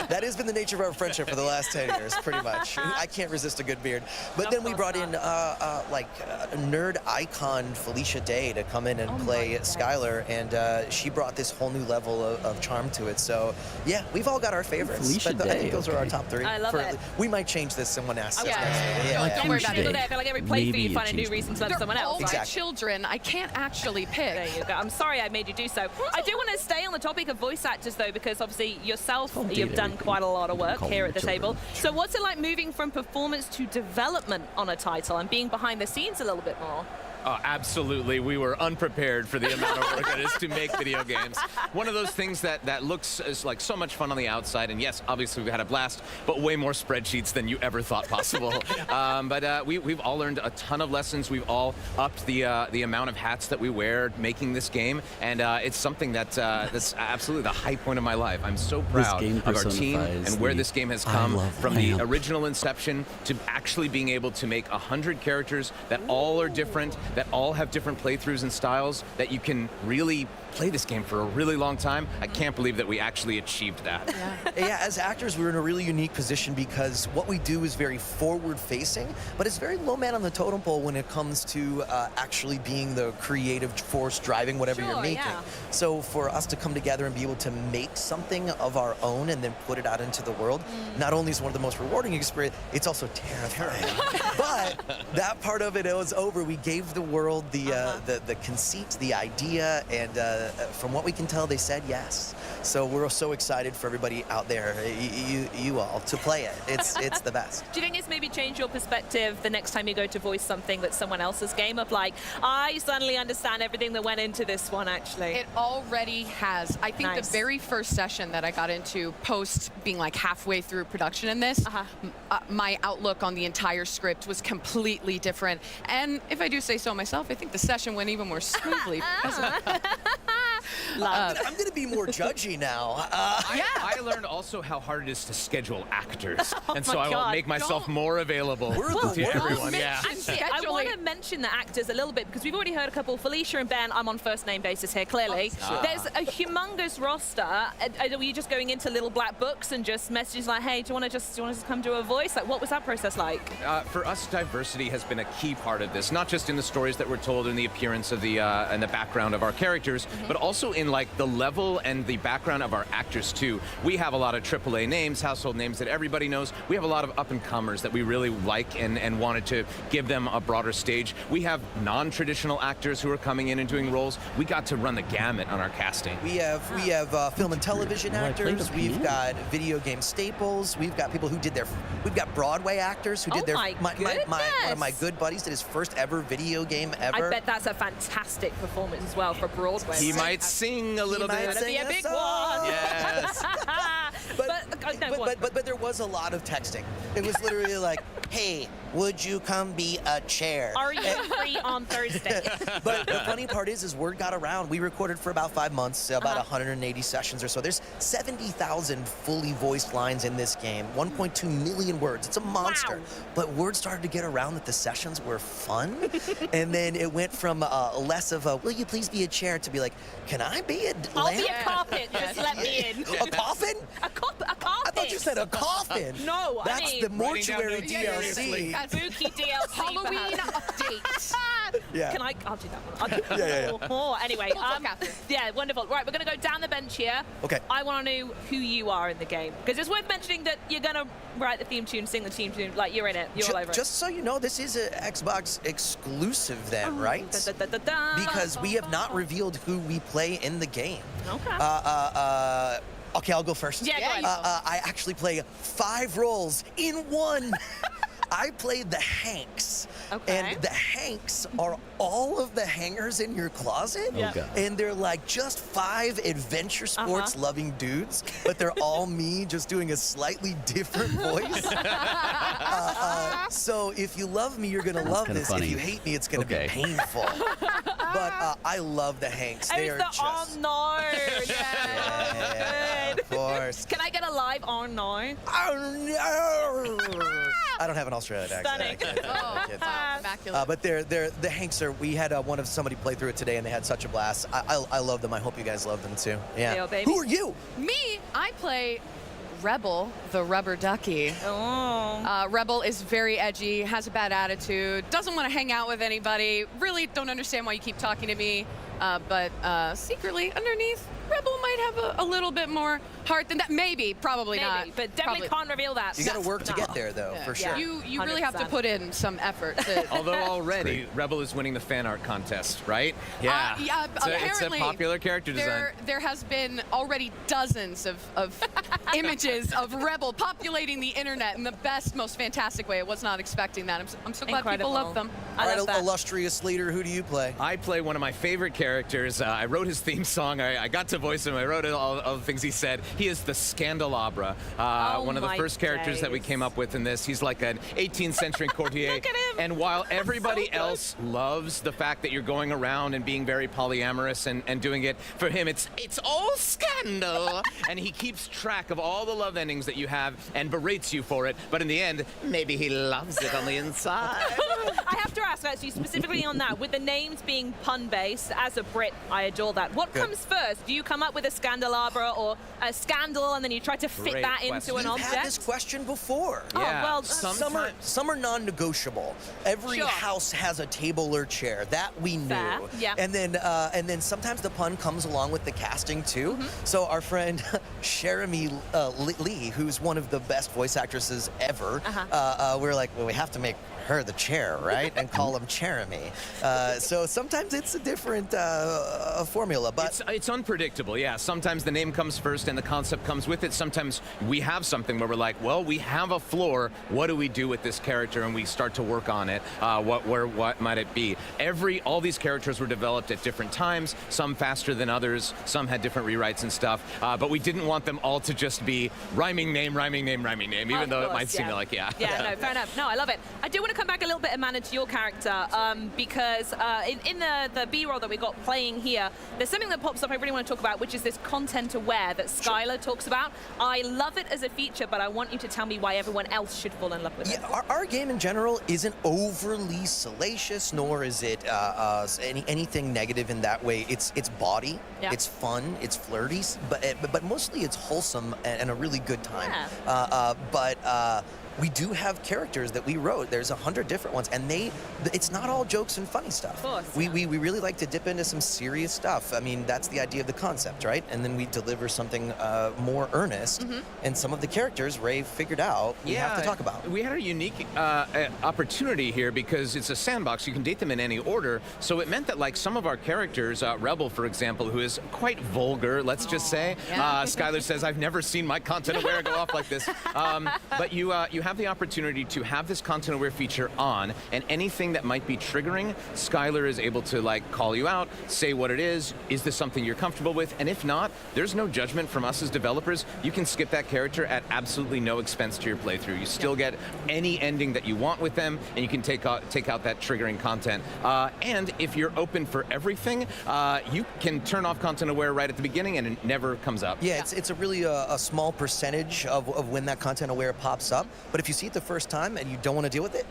That has been the nature of our friendship for the last 10 years, pretty much. I can't resist a good beard. But then we brought in nerd icon Felicia Day to come in and play Skylar, and she brought this whole new level of charm to it. So yeah, we've all got our favorites.
Felicia
but I think
Day,
those are our top three.
I love it.
We might change this. Someone asks us
Yeah.
next week.
Don't worry about it.
Tuesday.
I feel like every playthrough
Maybe
you
a
find a new
change
reason to love
They're
someone else.
all my children. I can't actually pick.
There you go. I'm sorry I made you do so. I do want to stay on the topic of voice actors, though, because obviously yourself, you've done quite a lot of work here at the table. So what's it like moving from performance to development on a title and being behind the scenes a little bit more?
Absolutely. We were unprepared for the amount of work that is to make video games. One of those things that looks is like so much fun on the outside, and yes, obviously we've had a blast, but way more spreadsheets than you ever thought possible. But we've all learned a ton of lessons. We've all upped the amount of hats that we wear making this game, and it's something that's absolutely the high point of my life. I'm so proud of our team and where this game has come from the original inception to actually being able to make 100 characters that all are different, that all have different playthroughs and styles, that you can really play this game for a really long time. I can't believe that we actually achieved that.
Yeah, as actors, we're in a really unique position because what we do is very forward-facing, but it's very low man on the totem pole when it comes to actually being the creative force driving whatever you're making. So for us to come together and be able to make something of our own and then put it out into the world, not only is it one of the most rewarding experiences, it's also terrifying. But that part of it was over. We gave the world the conceit, the idea, and from what we can tell, they said yes. So we're so excited for everybody out there, you all, to play it. It's the best.
Do you think it's maybe changed your perspective the next time you go to voice something that's someone else's game of like, I suddenly understand everything that went into this one, actually?
It already has. I think the very first session that I got into post being like halfway through production in this, my outlook on the entire script was completely different. And if I do say so myself, I think the session went even more smoothly.
I'm going to be more judgy now.
I learned also how hard it is to schedule actors, and so I will make myself more available to everyone.
Actually, I want to mention the actors a little bit because we've already heard a couple. Felicia and Ben, I'm on first name basis here, clearly. There's a humongous roster. Were you just going into little black books and just messages like, hey, do you want to just come do a voice? Like, what was that process like?
For us, diversity has been a key part of this, not just in the stories that we're told in the appearance of the and the background of our characters, but also in like the level and the background of our actors too. We have a lot of AAA names, household names that everybody knows. We have a lot of up-and-comers that we really like and wanted to give them a broader stage. We have non-traditional actors who are coming in and doing roles. We got to run the gamut on our casting.
We have film and television actors. We've got video game staples. We've got people who did we've got Broadway actors who did one of my good buddies did his first ever video game ever.
I bet that's a fantastic performance as well for Broadway.
He might sing a little bit.
Be a big one.
Yes.
But there was a lot of texting. It was literally like, hey, would you come be a chair?
Are you free on Thursday?
But the funny part is word got around. We recorded for about 5 months, about 180 sessions or so. There's 70,000 fully voiced lines in this game, 1.2 million words. It's a monster. Wow. But word started to get around that the sessions were fun. And then it went from less of a, will you please be a chair, to be like, can I be a lamp?
I'll be a carpet. Just let me in.
A coffin?
A carpet.
I thought you said a coffin.
No,
that's the mortuary DLC.
Spooky DLC.
Halloween update.
Yeah.
I'll do that one. Oh, anyway. Yeah, wonderful. Right, we're going to go down the bench here.
Okay.
I want to know who you are in the game. Because it's worth mentioning that you're going to write the theme tune, sing the theme tune, like you're in it. You're all over it.
Just so you know, this is an Xbox exclusive then, right? Because we have not revealed who we play in the game.
Okay.
Okay, I'll go first.
Yeah, go ahead.
I actually play 5 roles in one. I played the Hanks.
Okay.
And the Hanks are all of the hangers in your closet.
Okay.
And they're like just 5 adventure sports loving dudes, but they're all me just doing a slightly different voice. So if you love me, you're going to love this.
Funny.
If you hate me, it's going to be painful. But I love the Hanks. They are just...
Oh, no.
Yeah, of course.
Can I get a live oh, no?
Oh, no. I don't have an Australian accent. But they're the Hanks are. We had one of somebody play through it today, and they had such a blast. I love them. I hope you guys love them too. Yeah.
Yo, baby.
Who are you?
Me, I play Rebel, the rubber ducky.
Oh.
Rebel is very edgy, has a bad attitude, doesn't want to hang out with anybody, really don't understand why you keep talking to me. but secretly underneath, Rebel might have a little bit more heart than that. Maybe, probably not.
But definitely can't reveal that.
You got to work to get there, though, for sure.
You really have to put in some effort.
Although already Rebel is winning the fan art contest, right?
Yeah.
It's a popular character design.
There has been already dozens of images of Rebel populating the internet in the best, most fantastic way. I was not expecting that. I'm so glad people love them.
All right, illustrious leader, who do you play?
I play one of my favorite characters. I wrote his theme song. I got to voice him. I wrote all the things he said. He is the Scandelabra, one of the first characters that we came up with in this. He's like an 18th century courtier.
Look at him.
And while everybody else loves the fact that you're going around and being very polyamorous and doing it, for him it's all scandal. And he keeps track of all the love endings that you have and berates you for it. But in the end, maybe he loves it on the inside.
I have to ask, actually, specifically on that, with the names being pun-based, as a Brit, I adore that. What comes first? Do you come up with a Scandelabra or a scandal, and then you try to fit that into an object?
We've had this question before.
Yeah.
Oh, well,
some are non-negotiable. Every house has a table or chair. That we knew.
Fair. Yeah.
And then sometimes the pun comes along with the casting too. So our friend Jeremy Lee, who's one of the best voice actresses ever, we're like, well, we have to make her the chair, right? And call him Jeremy. So sometimes it's a different formula, but
it's unpredictable. Yeah, sometimes the name comes first and the concept comes with it. Sometimes we have something where we're like, well, we have a floor. What do we do with this character? And we start to work on it. What might it be? All these characters were developed at different times. Some faster than others. Some had different rewrites and stuff. But we didn't want them all to just be rhyming name, even though it might seem like
no, fair enough. No, I love it. I do want to come back a little bit, Amanda, to your character, because in the B-roll that we got playing here, there's something that pops up I really want to talk about, which is this content aware that Skylar talks about. I love it as a feature, but I want you to tell me why everyone else should fall in love with it.
Our game in general isn't overly salacious, nor is it anything negative in that way. It's body, it's fun, it's flirty, but mostly it's wholesome and a really good time. But we do have characters that we wrote. There's 100 different ones, and it's not all jokes and funny stuff.
Of course,
we really like to dip into some serious stuff. I mean, that's the idea of the concept, right? And then we deliver something more earnest, and some of the characters Ray figured out we have to talk about.
We had a unique opportunity here because it's a sandbox. You can date them in any order, so it meant that like some of our characters, Rebel, for example, who is quite vulgar, let's just say. Skylar says, I've never seen my content aware go off like this. But you have the opportunity to have this content aware feature on, and anything that might be triggering, Skylar is able to like call you out, say what it is this something you're comfortable with, and if not, there's no judgment from us as developers. You can skip that character at absolutely no expense to your playthrough. You still get any ending that you want with them, and you can take out that triggering content. And if you're open for everything, you can turn off content aware right at the beginning and it never comes up.
Yeah, it's a really a small percentage of when that content aware pops up, but if you see it the first time and you don't want to deal with it,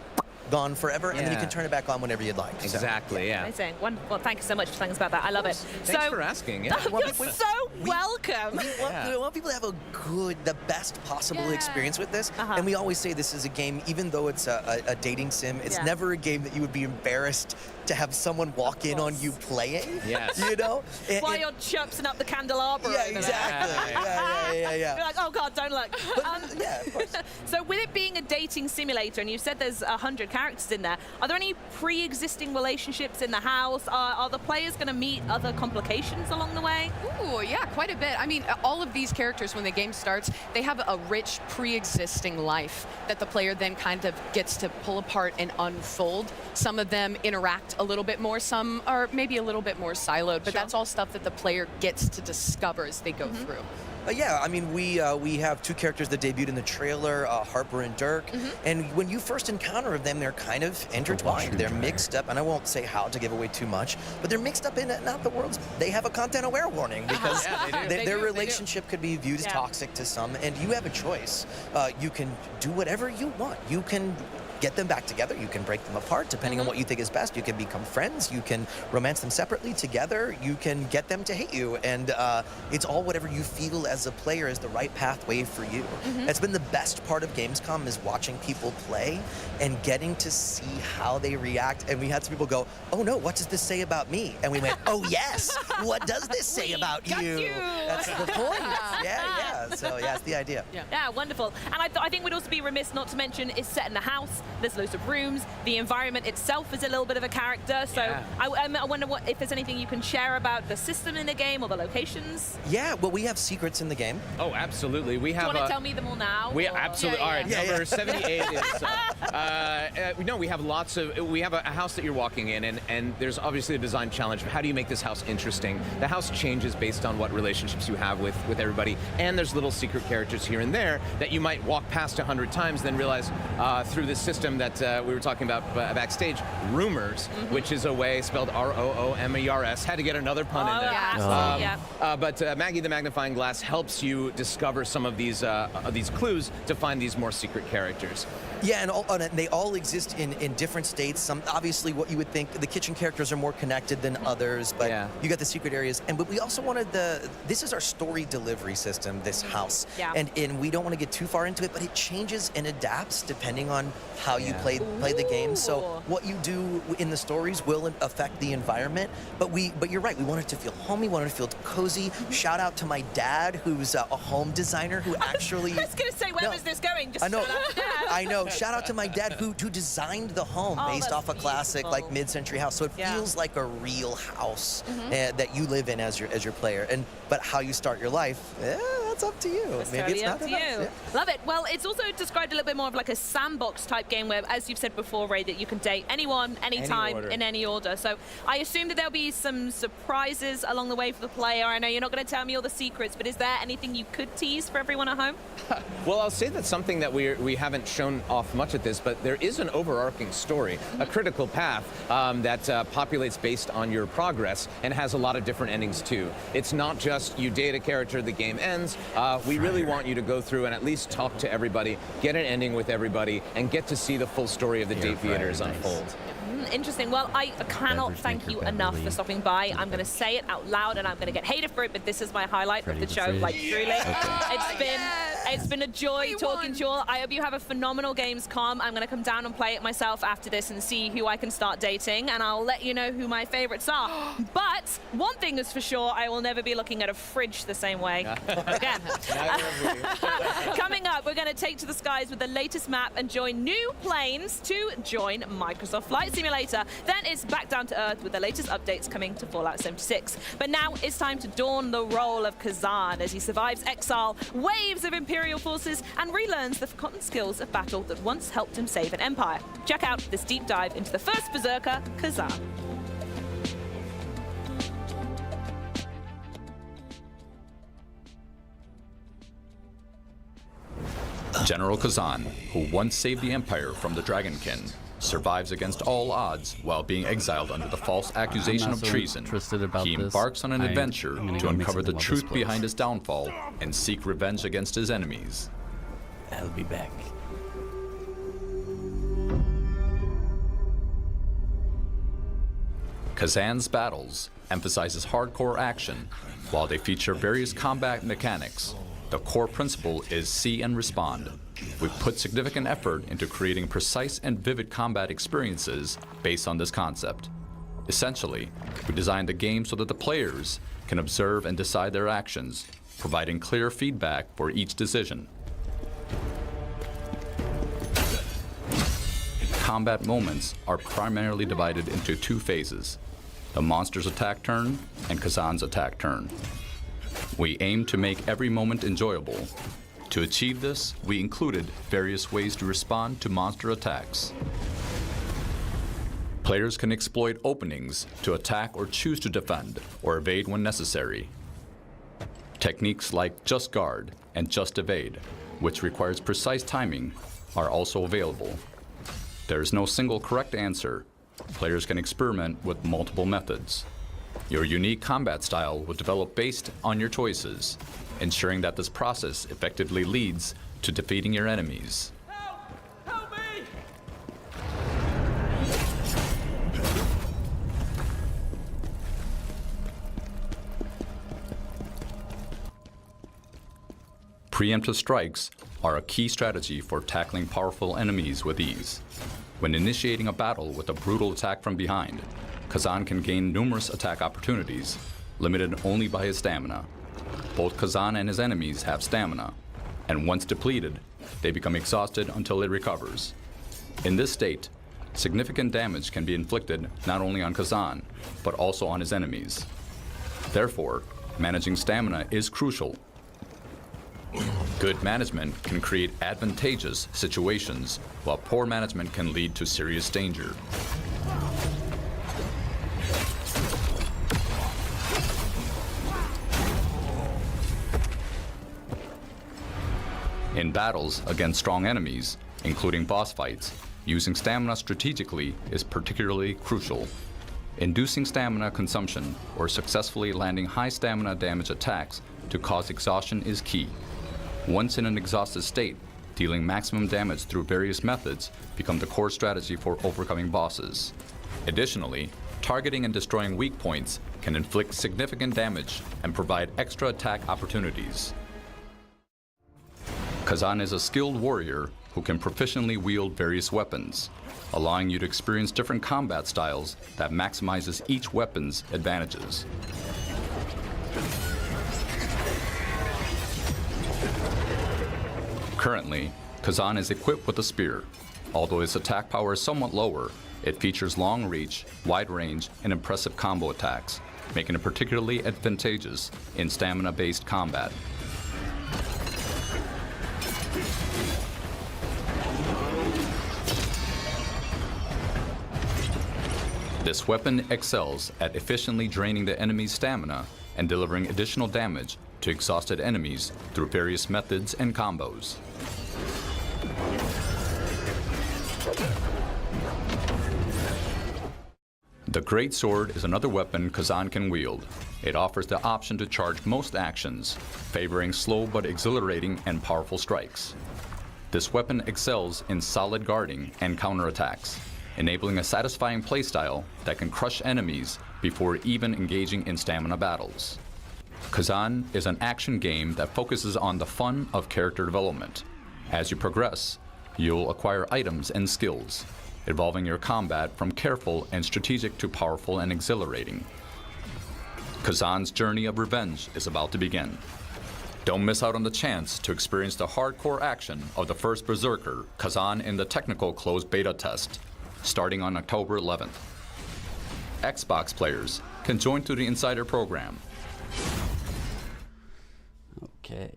gone forever, and then you can turn it back on whenever you'd like.
Exactly, yeah.
Amazing. Wonderful. Well, thank you so much for telling us about that. I love it.
Thanks for asking.
You're so welcome.
We want people to have the best possible experience with this, and we always say this is a game, even though it's a dating sim, it's never a game that you would be embarrassed to have someone walk in on you playing.
Yes.
You know?
While you're chirping up the candelabra.
Yeah, exactly. Yeah.
You're like, oh God, don't look.
Yeah, of course.
So with it being a dating simulator, and you said there's 100 characters in there, are there any pre-existing relationships in the house? Are the players going to meet other complications along the way?
Ooh, yeah, quite a bit. I mean, all of these characters, when the game starts, they have a rich pre-existing life that the player then kind of gets to pull apart and unfold. Some of them interact a little bit more, some are maybe a little bit more siloed, but that's all stuff that the player gets to discover as they go through.
Yeah, I mean, we have two characters that debuted in the trailer, Harper and Dirk, and when you first encounter them, they're kind of intertwined. They're mixed up, and I won't say how to give away too much, but they're mixed up in not the world's. They have a content-aware warning because their relationship could be viewed as toxic to some, and you have a choice. You can do whatever you want. You can get them back together. You can break them apart depending on what you think is best. You can become friends. You can romance them separately, together. You can get them to hate you. And it's all whatever you feel as a player is the right pathway for you. That's been the best part of Gamescom, is watching people play and getting to see how they react. And we had some people go, oh no, what does this say about me? And we went, oh yes, what does this say about you? That's the point. Yeah. So yeah, it's the idea.
Yeah, wonderful. And I think we'd also be remiss not to mention it's set in a house. There's loads of rooms. The environment itself is a little bit of a character. So I wonder if there's anything you can share about the system in the game or the locations.
Yeah, well, we have secrets in the game.
Oh, absolutely. We have.
Do you want to tell me them all now?
We absolutely. All right, number 78 is. No, we have lots of. We have a house that you're walking in, and there's obviously a design challenge. How do you make this house interesting? The house changes based on what relationships you have with everybody, and there's little secret characters here and there that you might walk past 100 times, then realize through this system that we were talking about backstage, rumors, which is a way spelled R-O-O-M-E-R-S. Had to get another pun in there. But Maggie the Magnifying Glass helps you discover some of these clues to find these more secret characters.
Yeah, and they all exist in different states. Some, obviously, what you would think, the kitchen characters are more connected than others, but you got the secret areas. But we also wanted this is our story delivery system, this house. And we don't want to get too far into it, but it changes and adapts depending on how you play the game. So what you do in the stories will affect the environment. But you're right, we want it to feel homey, we want it to feel cozy. Shout out to my dad, who's a home designer who actually...
I was going to say, where was this going? Just
I know. Shout out to my dad who designed the home based off a classic like mid-century house. So it feels like a real house that you live in as your player. But how you start your life, that's up to you.
It's
Maybe
totally
it's not
up to
enough.
you.
Yeah.
Love it. Well, it's also described a little bit more of like a sandbox type game where, as you've said before, Ray, that you can date anyone, anytime, in any order. So I assume that there'll be some surprises along the way for the player. I know you're not going to tell me all the secrets, but is there anything you could tease for everyone at home?
Well, I'll say that's something that we haven't shown off much at this, but there is an overarching story, a critical path that populates based on your progress and has a lot of different endings too. It's not just you date a character, the game ends. We really want you to go through and at least talk to everybody, get an ending with everybody, and get to see the full story of the date theaters unfold.
Interesting. Well, I cannot thank you enough for stopping by. I'm going to say it out loud, and I'm going to get hated for it, but this is my highlight of the show. Like, truly. It's been a joy talking to you all. I hope you have a phenomenal Gamescom. I'm going to come down and play it myself after this and see who I can start dating, and I'll let you know who my favorites are. But one thing is for sure, I will never be looking at a fridge the same way again. Coming up, we're going to take to the skies with the latest map and join new planes to join Microsoft Flight Simulator. Then it's back down to Earth with the latest updates coming to Fallout 76. But now it's time to don the role of Kazan as he survives exile, waves of Imperial forces, and relearns the forgotten skills of battle that once helped him save an empire. Check out this deep dive into the first Berserker, Kazan.
General Kazan, who once saved the Empire from the Dragonkin, survives against all odds while being exiled under the false accusation of treason. He embarks on an adventure to uncover the truth behind his downfall and seek revenge against his enemies.
I'll be back.
Kazan's battles emphasizes hardcore action, while they feature various combat mechanics. The core principle is see and respond. We've put significant effort into creating precise and vivid combat experiences based on this concept. Essentially, we designed the game so that the players can observe and decide their actions, providing clear feedback for each decision. Combat moments are primarily divided into two phases: the monster's attack turn and Kazan's attack turn. We aim to make every moment enjoyable. To achieve this, we included various ways to respond to monster attacks. Players can exploit openings to attack or choose to defend or evade when necessary. Techniques like Just Guard and Just Evade, which requires precise timing, are also available. There is no single correct answer. Players can experiment with multiple methods. Your unique combat style will develop based on your choices, ensuring that this process effectively leads to defeating your enemies. Preemptive strikes are a key strategy for tackling powerful enemies with ease. When initiating a battle with a brutal attack from behind, Kazan can gain numerous attack opportunities, limited only by his stamina. Both Kazan and his enemies have stamina, and once depleted, they become exhausted until it recovers. In this state, significant damage can be inflicted not only on Kazan, but also on his enemies. Therefore, managing stamina is crucial. Good management can create advantageous situations, while poor management can lead to serious danger. In battles against strong enemies, including boss fights, using stamina strategically is particularly crucial. Inducing stamina consumption or successfully landing high stamina damage attacks to cause exhaustion is key. Once in an exhausted state, dealing maximum damage through various methods become the core strategy for overcoming bosses. Additionally, targeting and destroying weak points can inflict significant damage and provide extra attack opportunities. Kazan is a skilled warrior who can proficiently wield various weapons, allowing you to experience different combat styles that maximizes each weapon's advantages. Currently, Kazan is equipped with a spear. Although its attack power is somewhat lower, it features long reach, wide range, and impressive combo attacks, making it particularly advantageous in stamina-based combat. This weapon excels at efficiently draining the enemy's stamina and delivering additional damage to exhausted enemies through various methods and combos. The Great Sword is another weapon Kazan can wield. It offers the option to charge most actions, favoring slow but exhilarating and powerful strikes. This weapon excels in solid guarding and counterattacks, enabling a satisfying playstyle that can crush enemies before even engaging in stamina battles. Kazan is an action game that focuses on the fun of character development. As you progress, you'll acquire items and skills, evolving your combat from careful and strategic to powerful and exhilarating. Kazan's journey of revenge is about to begin. Don't miss out on the chance to experience the hardcore action of the first Berserker, Kazan, in the technical closed beta test, starting on October 11th. Xbox players can join through the Insider program.
Okay.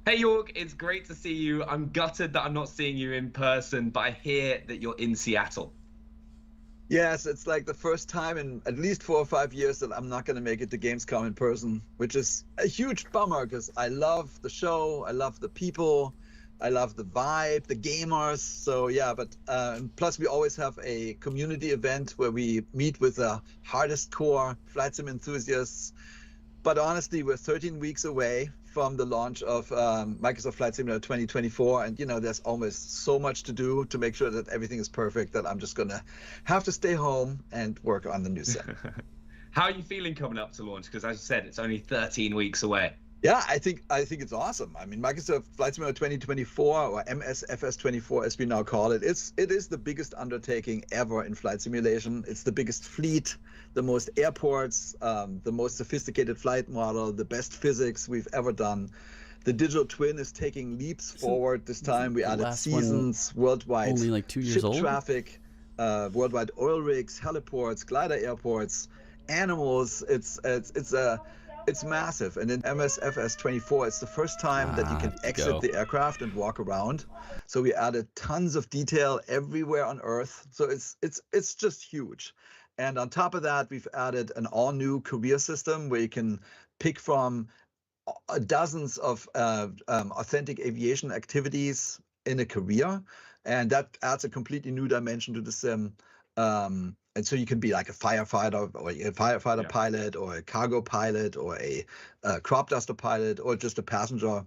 Hey York, it's great to see you. I'm gutted that I'm not seeing you in person, but I hear that you're in Seattle.
Yes, it's like the first time in at least 4 or 5 years that I'm not going to make it to Gamescom in person, which is a huge bummer because I love the show, I love the people, I love the vibe, the gamers. So yeah, but plus we always have a community event where we meet with the hardest core flight sim enthusiasts. But honestly, we're 13 weeks away from the launch of Microsoft Flight Simulator 2024, and you know there's almost so much to do to make sure that everything is perfect that I'm just gonna have to stay home and work on the new set.
How are you feeling coming up to launch? Because as you said, it's only 13 weeks away.
Yeah, I think it's awesome. I mean, Microsoft Flight Simulator 2024, or MSFS 24 as we now call it, it is the biggest undertaking ever in flight simulation. It's the biggest fleet, the most airports, the most sophisticated flight model, the best physics we've ever done. The digital twin is taking leaps forward this time. We added seasons, worldwide
only like 2 years
ship
old.
traffic, worldwide oil rigs, heliports, glider airports, animals. It's massive. And in MSFS 24, it's the first time that you can exit the aircraft and walk around. So we added tons of detail everywhere on Earth. So it's just huge. And on top of that, we've added an all-new career system where you can pick from dozens of authentic aviation activities in a career. And that adds a completely new dimension to the sim. And so you can be like a firefighter, or a firefighter pilot, or a cargo pilot, or a crop duster pilot, or just a passenger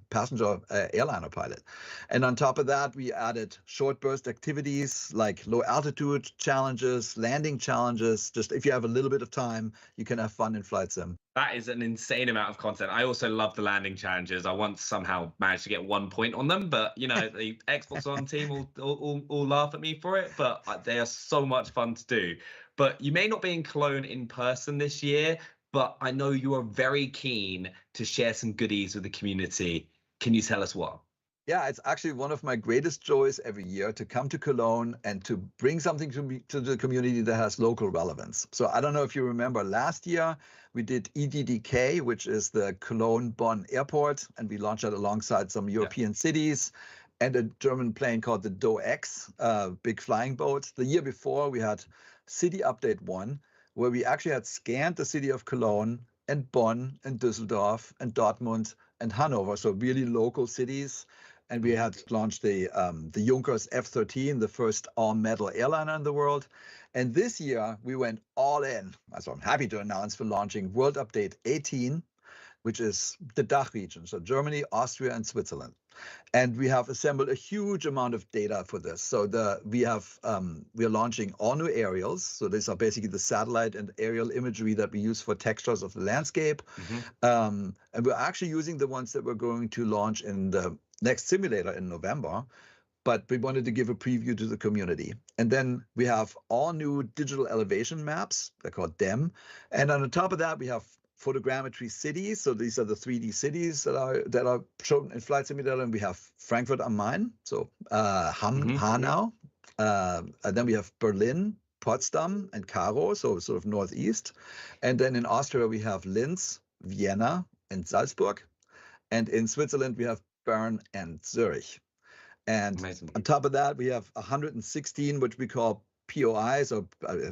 airliner pilot. And on top of that, we added short burst activities like low altitude challenges, landing challenges. Just if you have a little bit of time, you can have fun in flight sim.
That is an insane amount of content. I also love the landing challenges. I once somehow managed to get 1 point on them, but you know, the Xbox One team all laugh at me for it, but they are so much fun to do. But you may not be in Cologne in person this year, but I know you are very keen to share some goodies with the community. Can you tell us what?
Yeah, it's actually one of my greatest joys every year to come to Cologne and to bring something to the community that has local relevance. So I don't know if you remember last year, we did EDDK, which is the Cologne-Bonn airport, and we launched that alongside some European cities and a German plane called the DoX, big flying boat. The year before, we had City Update 1, where we actually had scanned the city of Cologne and Bonn and Düsseldorf and Dortmund and Hanover, so really local cities. And we had launched the Junkers F-13, the first all-metal airliner in the world. And this year, we went all in. So I'm happy to announce we're launching World Update 18, which is the DACH region, so Germany, Austria, and Switzerland. And we have assembled a huge amount of data for this. So we are launching all new aerials. So these are basically the satellite and aerial imagery that we use for textures of the landscape. And we're actually using the ones that we're going to launch in the next simulator in November, but we wanted to give a preview to the community. And then we have all new digital elevation maps, they're called DEM. And on the top of that, we have photogrammetry cities. So these are the 3D cities that are shown in Flight Simulator. And we have Frankfurt am Main, so Hanau. And then we have Berlin, Potsdam, and Karo, so sort of northeast. And then in Austria, we have Linz, Vienna, and Salzburg. And in Switzerland, we have Bern and Zurich. And on top of that, we have 116, which we call POIs, or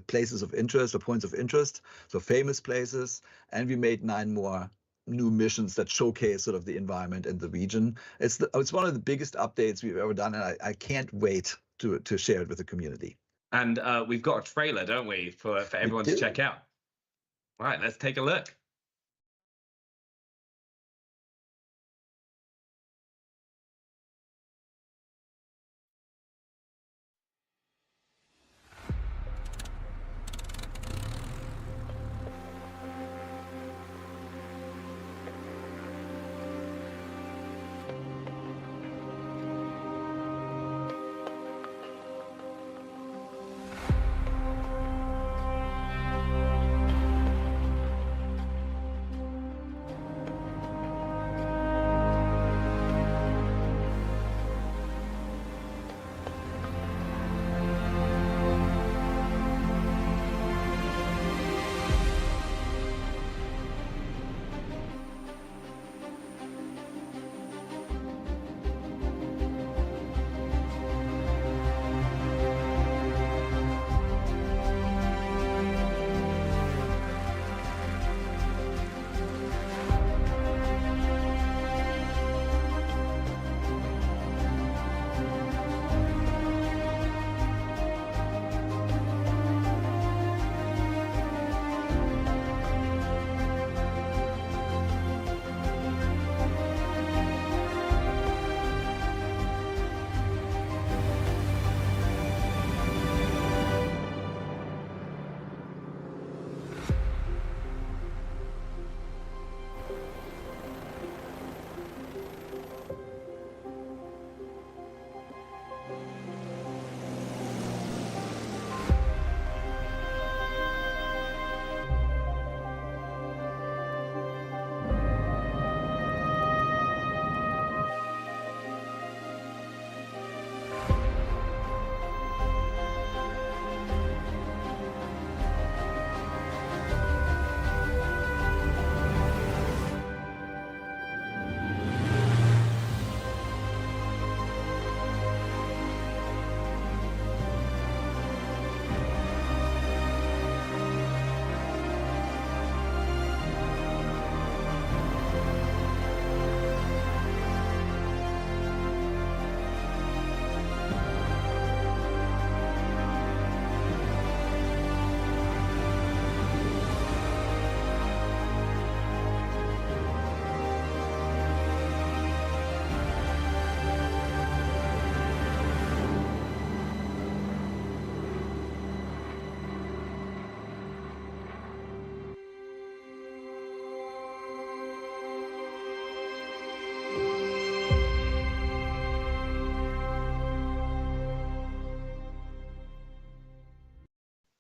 places of interest or points of interest, so famous places. And we made 9 more new missions that showcase sort of the environment and the region. It's one of the biggest updates we've ever done, and I can't wait to share it with the community.
And we've got a trailer, don't we, for everyone to check out? All right, let's take a look.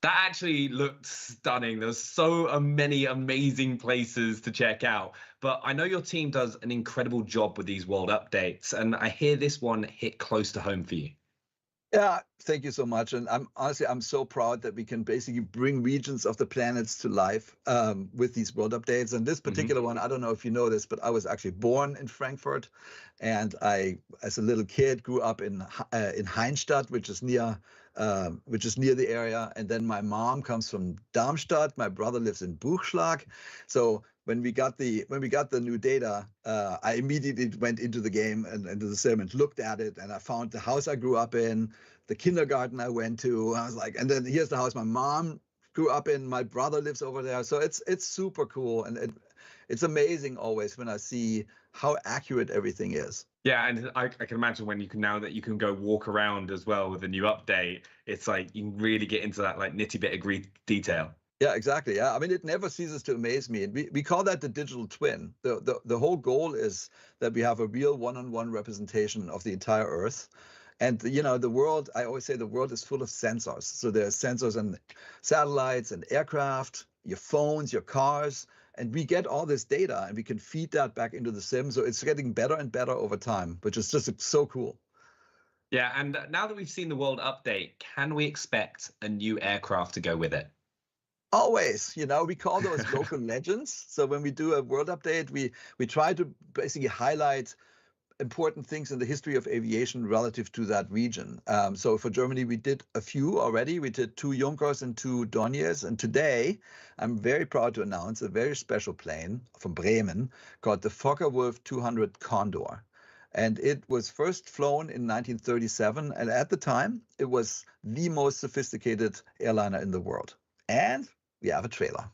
That actually looked stunning. There's so many amazing places to check out. But I know your team does an incredible job with these world updates, and I hear this one hit close to home for you.
Yeah, thank you so much. And I'm so proud that we can basically bring regions of the planets to life with these world updates. And this particular one, I don't know if you know this, but I was actually born in Frankfurt, and I, as a little kid, grew up in Heinstadt, which is near the area. And then my mom comes from Darmstadt. My brother lives in Buchschlag. So when we got the new data, I immediately went into the game and into the sim and looked at it, and I found the house I grew up in, the kindergarten I went to. I was like, and then here's the house my mom grew up in. My brother lives over there, so it's super cool, and it's amazing always when I see how accurate everything is.
Yeah, and I can imagine when you can go walk around as well with the new update. It's like you can really get into that like nitty-gritty detail.
Yeah, exactly. Yeah, I mean, it never ceases to amaze me. And we call that the digital twin. The whole goal is that we have a real one-on-one representation of the entire Earth. And, you know, the world, I always say the world is full of sensors. So there's sensors and satellites and aircraft, your phones, your cars. And we get all this data and we can feed that back into the sim. So it's getting better and better over time, which is just so cool.
Yeah, and now that we've seen the world update, can we expect a new aircraft to go with it?
Always, you know, we call those local legends. So when we do a world update, we try to basically highlight important things in the history of aviation relative to that region. So for Germany, we did a few already. We did 2 Junkers and 2 Dorniers. And today, I'm very proud to announce a very special plane from Bremen called the Focke-Wulf 200 Condor. And it was first flown in 1937. And at the time, it was the most sophisticated airliner in the world. And we have a trailer.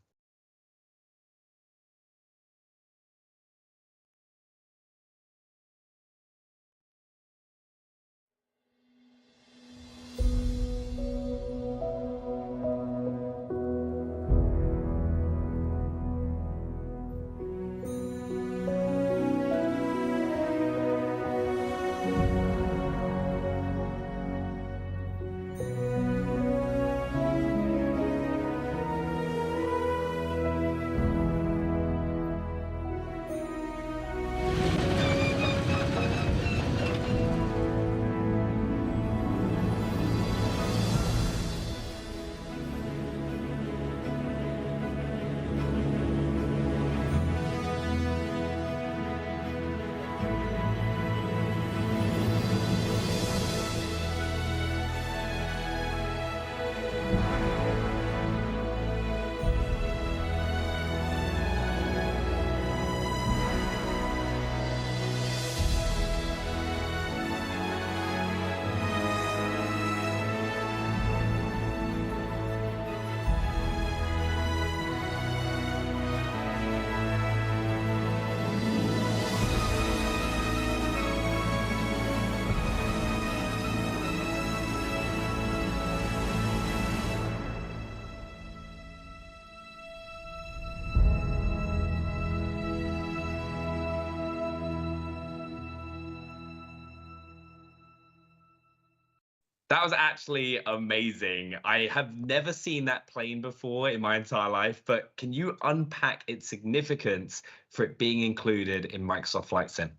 That was actually amazing. I have never seen that plane before in my entire life, but can you unpack its significance for it being included in Microsoft Flight Sim?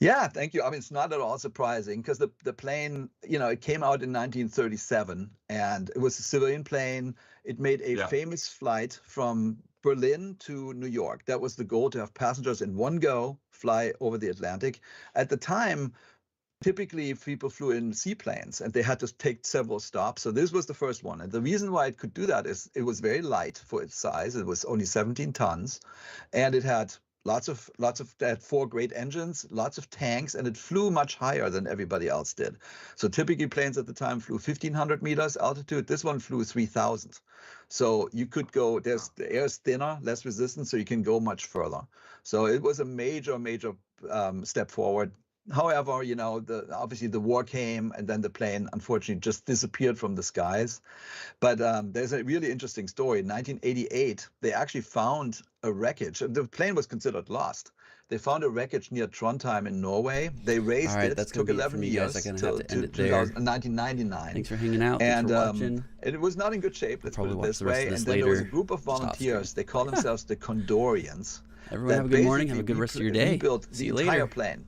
Yeah, thank you. I mean, it's not at all surprising because the plane, you know, it came out in 1937 and it was a civilian plane. It made a famous flight from Berlin to New York. That was the goal, to have passengers in one go fly over the Atlantic. At the time, typically people flew in seaplanes and they had to take several stops. So this was the first one. And the reason why it could do that is it was very light for its size. It was only 17 tons and it had they had 4 great engines, lots of tanks, and it flew much higher than everybody else did. So typically planes at the time flew 1,500 meters altitude. This one flew 3,000. So you could go, the air is thinner, less resistant, so you can go much further. So it was a major step forward. However, you know, obviously the war came and then the plane unfortunately just disappeared from the skies. But there's a really interesting story. In 1988, they actually found a wreckage. The plane was considered lost. They found a wreckage near Trondheim in Norway. They raised it.
That's
took 11 years
to
to 1999.
Thanks for hanging out.
And
Thanks for watching.
it was not in good shape. Let's put it
watch
this
the rest
way.
of this
And then there was a
later.
group of volunteers. They call themselves the Condorians.
Everyone have a good morning. Have a good rest of your day.
Rebuilt
See
the
you
entire
later.
plane.